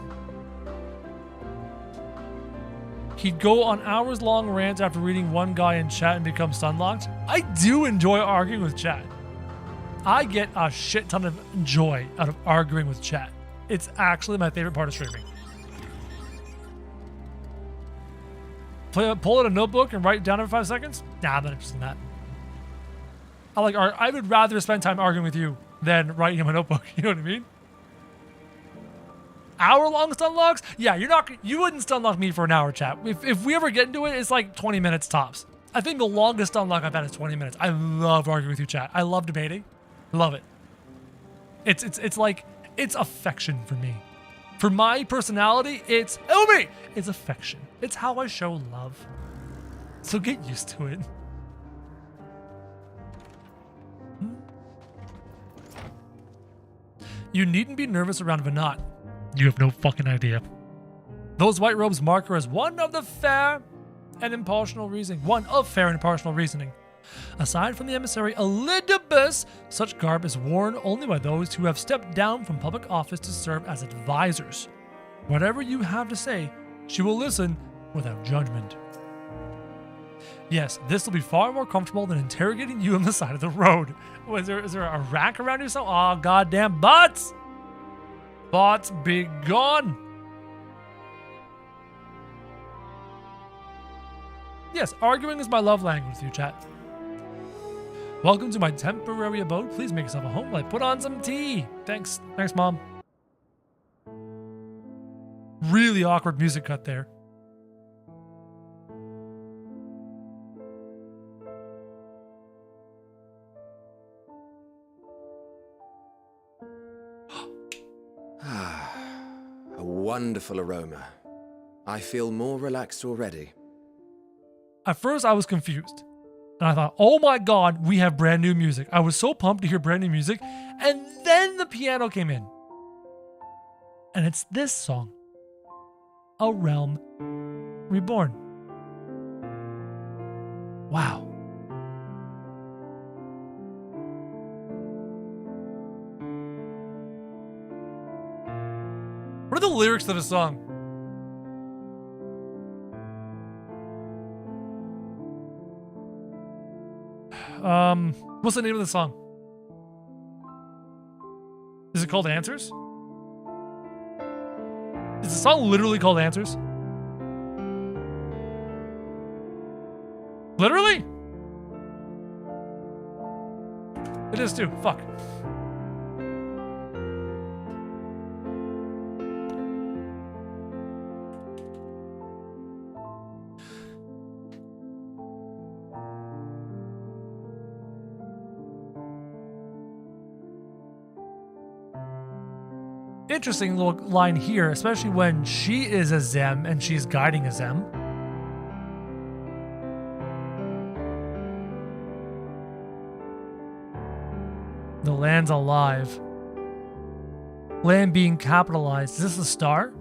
He'd go on hours-long rants after reading one guy in chat and become stunlocked. I do enjoy arguing with chat. I get a shit ton of joy out of arguing with chat. It's actually my favorite part of streaming. Pull out a notebook and write it down every 5 seconds? Nah, I'm not interested in that. I would rather spend time arguing with you than writing in my notebook. You know what I mean? Hour-long stunlocks? Yeah, you wouldn't stunlock me for an hour, chat. If we ever get into it, it's like 20 minutes tops. I think the longest stunlock I've had is 20 minutes. I love arguing with you, chat. I love debating. Love it. It's like, it's affection for me. For my personality, it's affection. It's how I show love. So get used to it. You needn't be nervous around Venat. You have no fucking idea. Those white robes mark her as one of fair and impartial reasoning. Aside from the emissary Elidibus, such garb is worn only by those who have stepped down from public office to serve as advisors. Whatever you have to say, she will listen without judgment. Yes, this will be far more comfortable than interrogating you on the side of the road. Is there a rack around you? Oh, goddamn bots! Bots, be gone! Yes, arguing is my love language with you, chat. Welcome to my temporary abode. Please make yourself a home while I put on some tea. Thanks, Mom. Really awkward music cut there. A wonderful aroma. I feel more relaxed already. At first, I was confused. And I thought, oh my God, we have brand new music. I was so pumped to hear brand new music. And then the piano came in. And it's this song, A Realm Reborn. Wow. What are the lyrics to the song? What's the name of the song? Is it called Answers? Is the song literally called Answers? Literally? It is too. Fuck. Interesting little line here, especially when she is a Zem and she's guiding a Zem. The land's alive. Land being capitalized. Is this a star?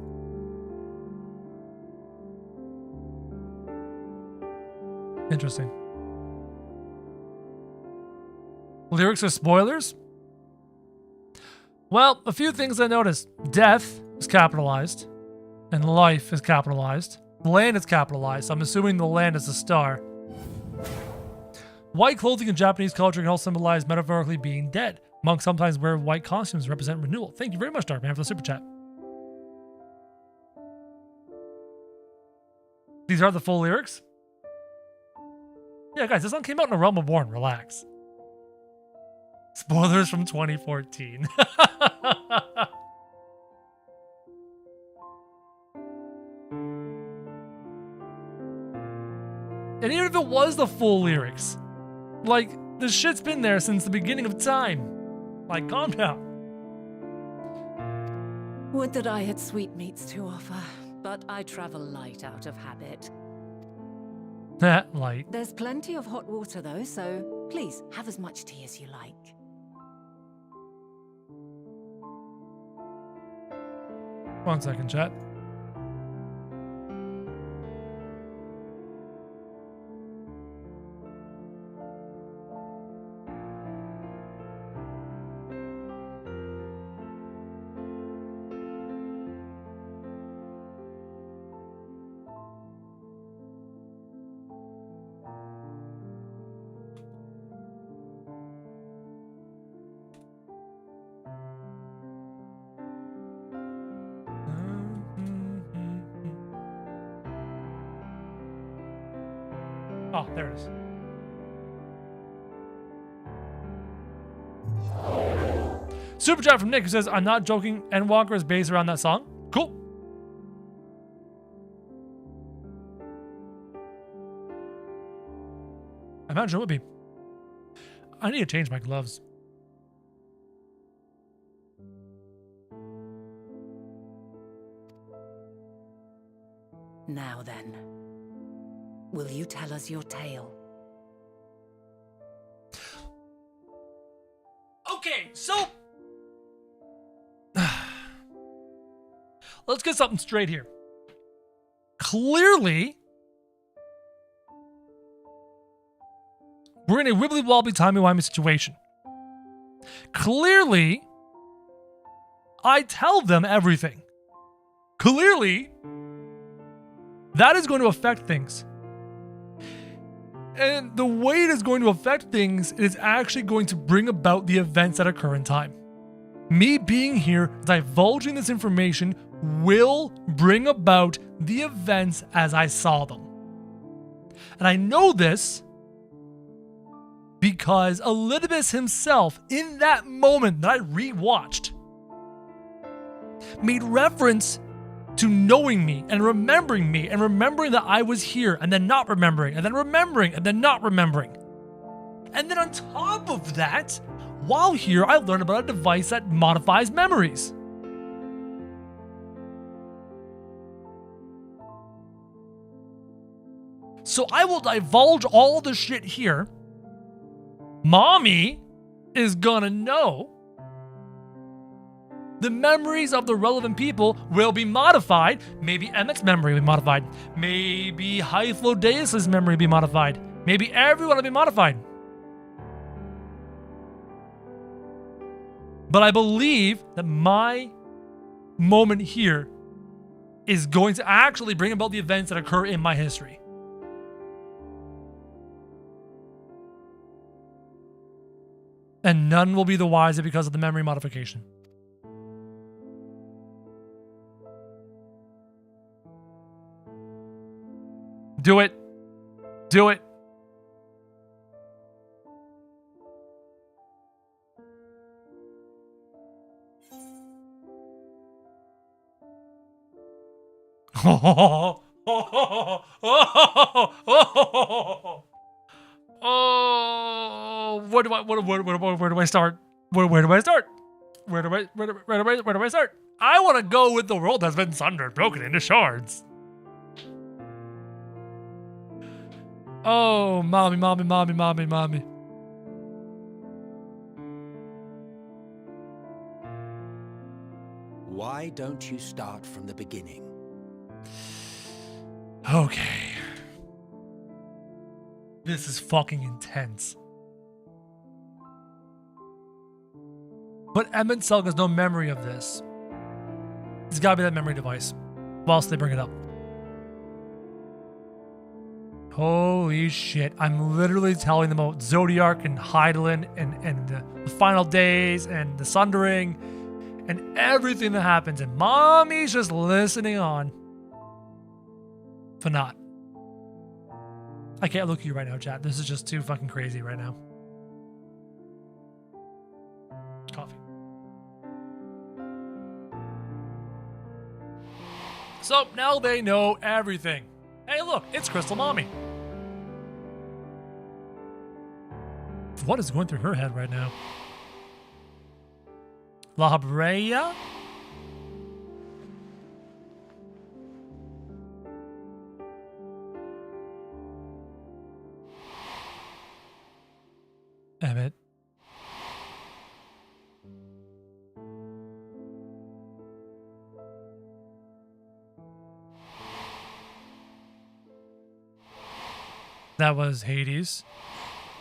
Interesting. Lyrics are spoilers? Well, a few things I noticed. Death is capitalized, and life is capitalized. Land is capitalized. I'm assuming the land is a star. White clothing in Japanese culture can also symbolize metaphorically being dead. Monks sometimes wear white costumes to represent renewal. Thank you very much, Darkman, for the super chat. These are the full lyrics? Yeah, guys, this song came out in A Realm Reborn. Relax. Spoilers from 2014. And even if it was the full lyrics, like, this shit's been there since the beginning of time. Like, calm down. Would that I had sweetmeats to offer, but I travel light out of habit. That light. There's plenty of hot water though, so please have as much tea as you like. One second, chat. Oh, there it is. Super chat from Nick who says, I'm not joking, Endwalker is based around that song. Cool. I imagine it would be. I need to change my gloves. Now then, will you tell us your tale? Okay, so let's get something straight here. Clearly, we're in a wibbly-wobbly, timey-wimey situation. Clearly, I tell them everything. Clearly, that is going to affect things. And the way it is going to affect things is actually going to bring about the events that occur in time. Me being here, divulging this information, will bring about the events as I saw them. And I know this because Elidibus himself, in that moment that I rewatched, made reference to knowing me and remembering that I was here and then not remembering and then remembering and then not remembering. And then on top of that, while here, I learned about a device that modifies memories. So I will divulge all the shit here. Mommy is gonna know. The memories of the relevant people will be modified. Maybe Emmett's memory will be modified. Maybe Hythlodaeus' memory will be modified. Maybe everyone will be modified. But I believe that my moment here is going to actually bring about the events that occur in my history. And none will be the wiser because of the memory modification. Do it. Do it. Oh, where do I start? Where do I start? Where do I start? I want to go with the world that's been sundered, broken into shards. Oh, mommy. Why don't you start from the beginning? Okay. This is fucking intense. But Emmett Selk has no memory of this. It's gotta be that memory device. Whilst they bring it up. Holy shit. I'm literally telling them about Zodiark and Hydaelyn and the final days and the sundering and everything that happens. And mommy's just listening on. For not. I can't look at you right now, chat. This is just too fucking crazy right now. Coffee. So now they know everything. Hey, look, it's Crystal Mommy. What is going through her head right now? La Habrea? Emmett. That was Hades.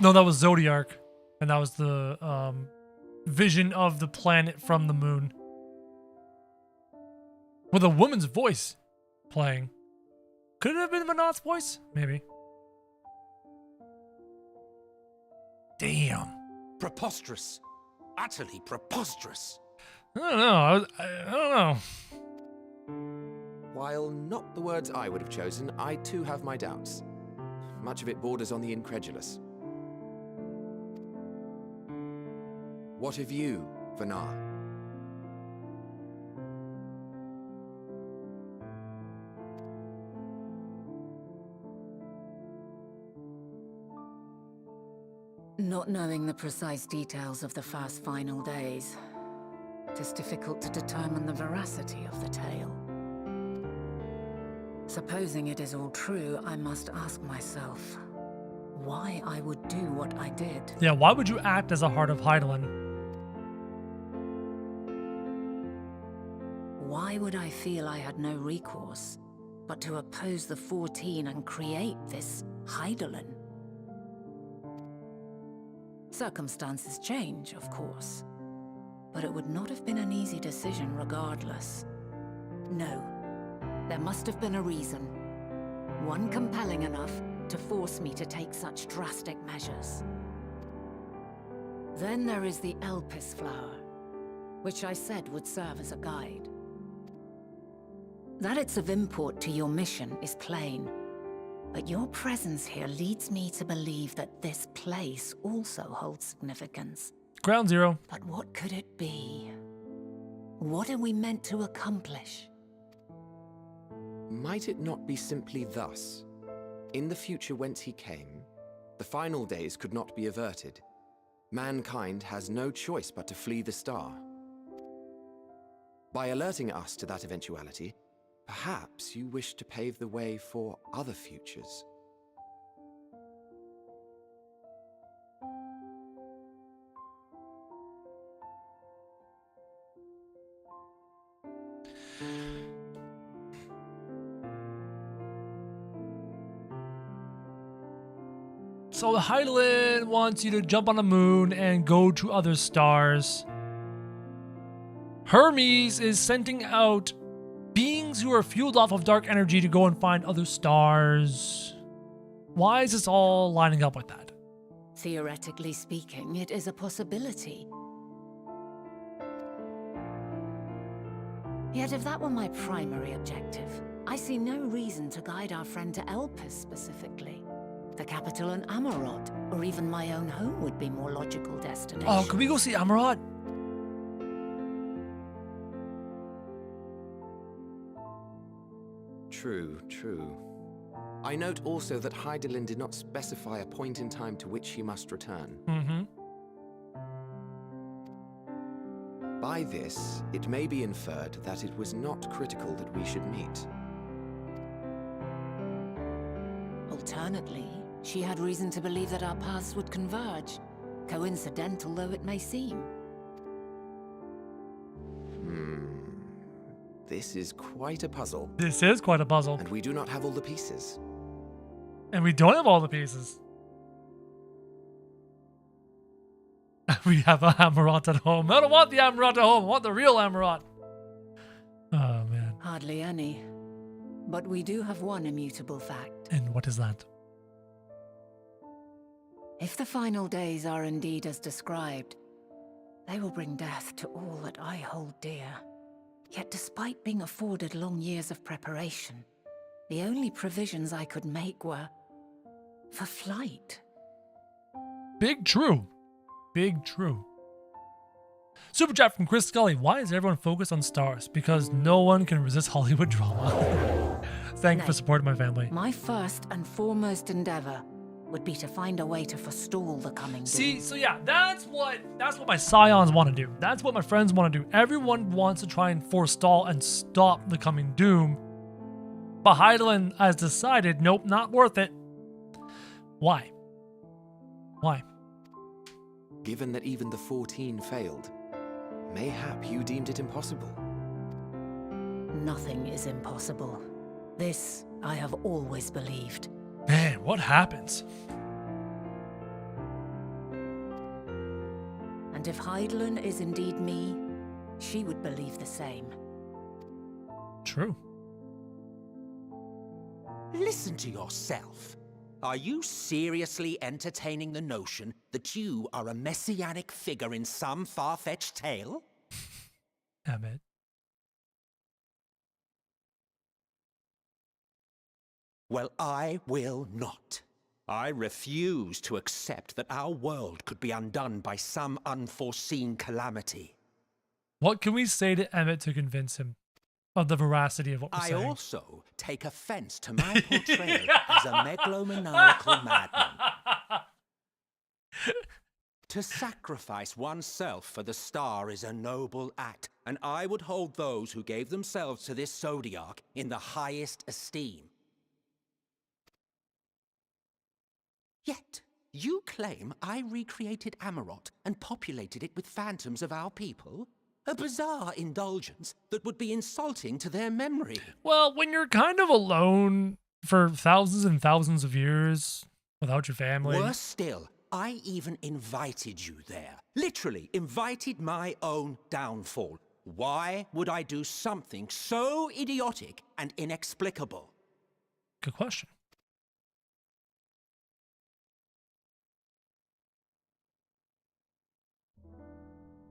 No, that was Zodiark. And that was the vision of the planet from the moon. With a woman's voice playing. Could it have been Manat's voice? Maybe. Damn. Preposterous. Utterly preposterous. I don't know. I don't know. While not the words I would have chosen, I too have my doubts. Much of it borders on the incredulous. What of you, Vanar? Not knowing the precise details of the first final days, it is difficult to determine the veracity of the tale. Supposing it is all true, I must ask myself why I would do what I did. Yeah, why would you act as a Heart of Hydaelyn? Why would I feel I had no recourse but to oppose the 14 and create this Hydaelyn? Circumstances change, of course, but it would not have been an easy decision regardless. No, there must have been a reason. One compelling enough to force me to take such drastic measures. Then there is the Elpis flower, which I said would serve as a guide. That it's of import to your mission is plain, but your presence here leads me to believe that this place also holds significance. Ground Zero. But what could it be? What are we meant to accomplish? Might it not be simply thus? In the future whence he came, the final days could not be averted. Mankind has no choice but to flee the star. By alerting us to that eventuality, perhaps you wish to pave the way for other futures. So Hydaelyn wants you to jump on the moon and go to other stars. Hermes is sending out beings who are fueled off of dark energy to go and find other stars. Why is this all lining up with that? Theoretically speaking, it is a possibility. Yet if that were my primary objective, I see no reason to guide our friend to Elpis specifically. The capital in Amarot, or even my own home would be more logical destination. Oh, can we go see Amarot? True, true. I note also that Hydaelyn did not specify a point in time to which he must return. Mm-hmm. By this, it may be inferred that it was not critical that we should meet. Alternately, she had reason to believe that our paths would converge, coincidental though it may seem. This is quite a puzzle. This is quite a puzzle. And we do not have all the pieces. And we don't have all the pieces. We have a Amarot at home. I don't want the Amarot at home. I want the real Amarot. Oh, man. Hardly any. But we do have one immutable fact. And what is that? If the final days are indeed as described, they will bring death to all that I hold dear. Yet despite being afforded long years of preparation, the only provisions I could make were for flight. Big true. Big true. Super chat from Chris Scully. Why is everyone focused on stars? Because no one can resist Hollywood drama. Thank you for supporting my family. My first and foremost endeavor would be to find a way to forestall the coming doom. See, so yeah, that's what my scions want to do. That's what my friends want to do. Everyone wants to try and forestall and stop the coming doom. But Hydaelyn has decided, nope, not worth it. Why? Why? Given that even the 14 failed, mayhap you deemed it impossible. Nothing is impossible. This I have always believed. Man, what happens? And if Hydaelyn is indeed me, she would believe the same. True. Listen to yourself. Are you seriously entertaining the notion that you are a messianic figure in some far-fetched tale? Emmett. Well, I will not. I refuse to accept that our world could be undone by some unforeseen calamity. What can we say to Emmett to convince him of the veracity of what we're saying? I also take offense to my portrayal as a megalomaniacal madman. To sacrifice oneself for the star is a noble act, and I would hold those who gave themselves to this zodiac in the highest esteem. Yet, you claim I recreated Amarot and populated it with phantoms of our people? A bizarre indulgence that would be insulting to their memory. Well, when you're kind of alone for thousands and thousands of years without your family. Worse still, I even invited you there. Literally invited my own downfall. Why would I do something so idiotic and inexplicable? Good question.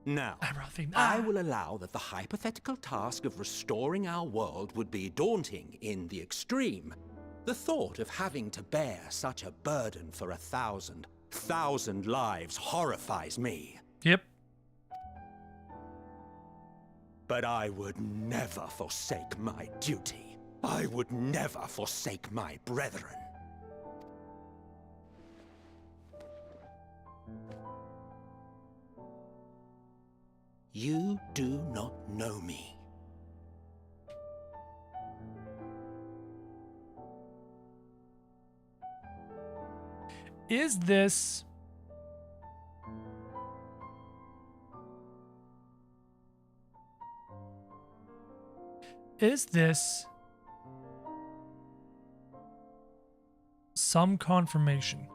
Now, I will allow that the hypothetical task of restoring our world would be daunting in the extreme. The thought of having to bear such a burden for 1,000 lives horrifies me. Yep. But I would never forsake my duty. I would never forsake my brethren. You do not know me. Is this some confirmation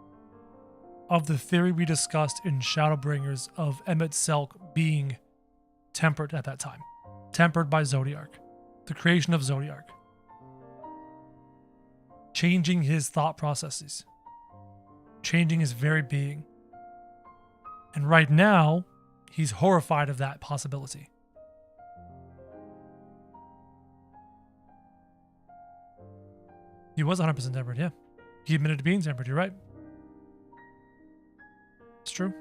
of the theory we discussed in Shadowbringers of Emmett Selk being tempered at that time. Tempered by Zodiark. The creation of Zodiark. Changing his thought processes. Changing his very being. And right now, he's horrified of that possibility. He was 100% tempered, yeah. He admitted to being tempered, you're right. It's true.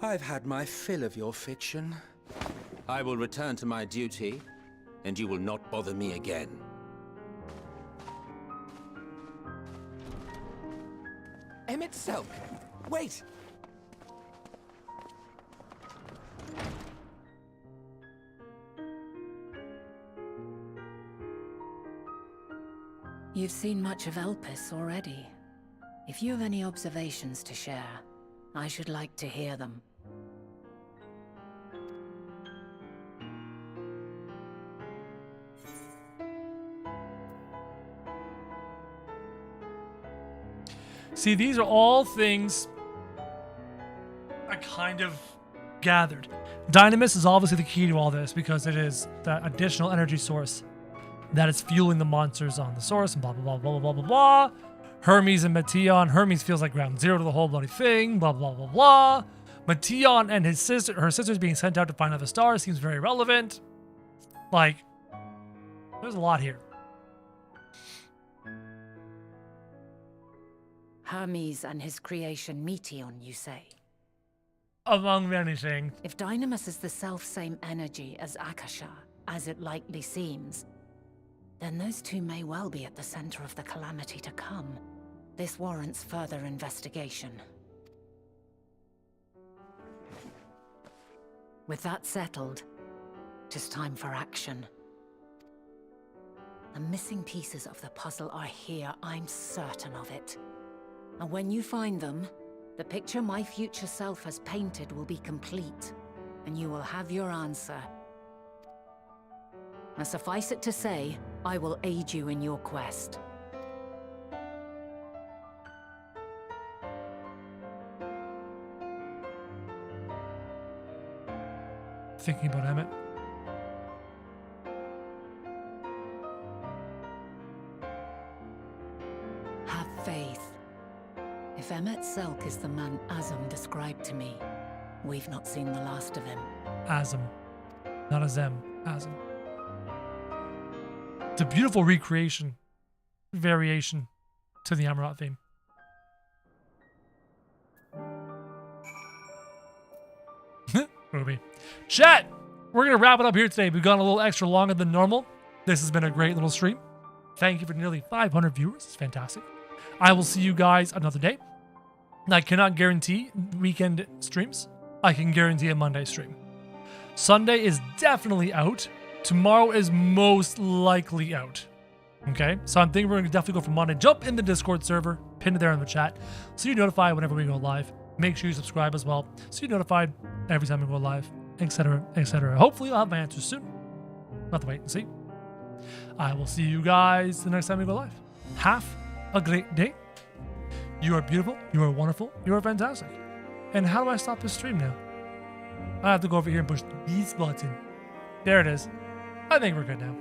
I've had my fill of your fiction. I will return to my duty, and you will not bother me again. Emmett Selk! Wait! You've seen much of Elpis already. If you have any observations to share, I should like to hear them. See, these are all things I kind of gathered. Dynamis is obviously the key to all this because it is that additional energy source that is fueling the monsters on the source and blah, blah, blah, blah, blah, blah, blah. Hermes and Meteion. Hermes feels like ground zero to the whole bloody thing, blah, blah, blah, blah. Meteion and her sisters being sent out to find other stars seems very relevant. Like, there's a lot here. Hermes and his creation Meteion, you say? Among many things. If Dynamis is the self-same energy as Akasha, as it likely seems, then those two may well be at the center of the calamity to come. This warrants further investigation. With that settled, it is time for action. The missing pieces of the puzzle are here, I'm certain of it. And when you find them, the picture my future self has painted will be complete, and you will have your answer. And suffice it to say, I will aid you in your quest. Thinking about Emmett. Have faith. If Emmett Selk is the man Azum described to me, we've not seen the last of him. Azum. Not a Zem. Azum. It's a beautiful recreation, variation to the Amaranth theme. Ruby. Chat! We're going to wrap it up here today. We've gone a little extra longer than normal. This has been a great little stream. Thank you for nearly 500 viewers. It's fantastic. I will see you guys another day. I cannot guarantee weekend streams. I can guarantee a Monday stream. Sunday is definitely out. Tomorrow is most likely out. Okay? So I'm thinking we're going to definitely go for Monday. Jump in the Discord server. Pin it there in the chat. So you're notified whenever we go live. Make sure you subscribe as well. So you're notified every time we go live. Etc. Etc. Hopefully I'll have my answers soon. We'll have to wait and see. I will see you guys the next time we go live. Have a great day. You are beautiful. You are wonderful. You are fantastic. And how do I stop this stream now? I have to go over here and push this button. There it is. I think we're good now.